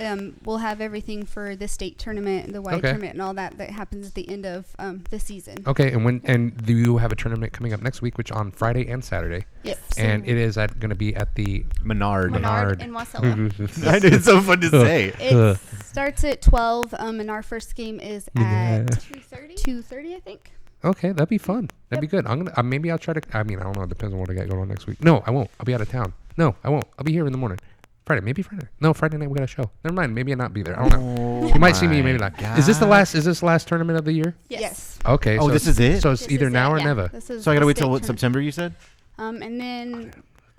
We'll have everything for the state tournament, the wide Okay. tournament, and all that happens at the end of the season. Okay, and do you have a tournament coming up next week, which on Friday and Saturday, Yep. and it is going to be at the Menard. Menard in Wasilla. I know, it's so fun to say. It starts at 12, and our first game is at 2:30. 2:30, I think. Okay, that'd be fun. That'd be good. I'm gonna maybe I'll try to. I mean, I don't know. It depends on what I got going on next week. No, I won't. I'll be out of town. No, I won't. I'll be here in the morning. Friday, maybe Friday. No, Friday night we got a show. Never mind. Maybe I'll not be there. I don't know. You might see me, maybe not. Is this the last? Is this the last tournament of the year? Yes. Okay. Oh, so this is it? So it's This either is now it, or yeah. never. This is So I gotta the wait till state what, tournament. September? You said? And then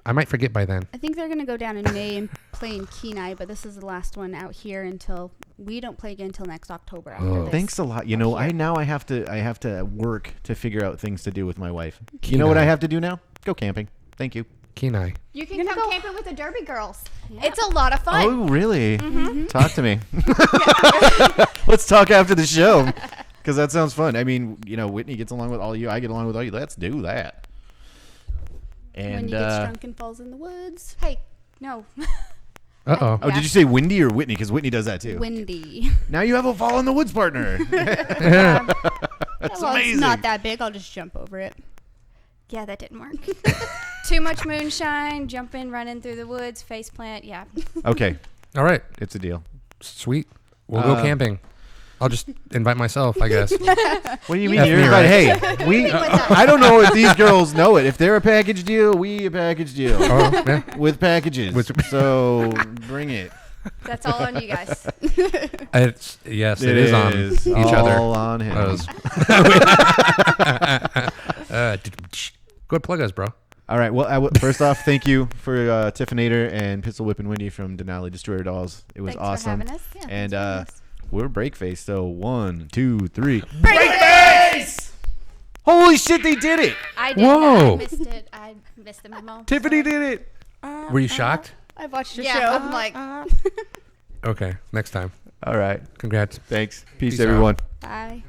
I might forget by then. I think they're gonna go down in May and play in Kenai, but this is the last one out here until we don't play again until next October. After Oh. this. Thanks a lot. You know, I have to work to figure out things to do with my wife. You Kenai. know what I have to do now? Go camping. Thank you. Kenai. You can You're come gonna go- camping with the Derby girls. It's a lot of fun. Oh, really? Talk to me. Let's talk after the show, because that sounds fun. I mean, you know, Whitney gets along with all you. I get along with all you. Let's do that. When And he gets drunk and falls in the woods. Hey, no. Uh oh. oh, did you say Wendy or Whitney? Because Whitney does that too. Windy. Now you have a fall in the woods partner. That's Well, amazing. it's not that big. I'll just jump over it. Yeah, that didn't work. Too much moonshine, jumping, running through the woods, face plant. Yeah. Okay, All right. it's a deal. Sweet. We'll go camping. I'll just invite myself, I guess. What do you mean? F You're me invited? right. Hey, we. I don't know if these girls know it. If they're a package deal, we a package deal Oh, yeah. with packages. So bring it. That's all on you guys. Yes, it is on each all other. on him. Go ahead, plug us, bro. All right. Well, first off, thank you for Tiffinator and Pistol Whippin' Wendy from Denali Destroyer Dolls. It was Thanks awesome. for having us. Yeah, And thanks for having us. We're BreakFace. So 1, 2, 3. BreakFace! Holy shit, they did it! I did. Whoa. I missed it. I missed the memo. Tiffany did it. Were you shocked? I've watched your Yeah, show. I'm like, Okay, next time. All right. Congrats. Thanks. Peace Peace out. everyone. Bye.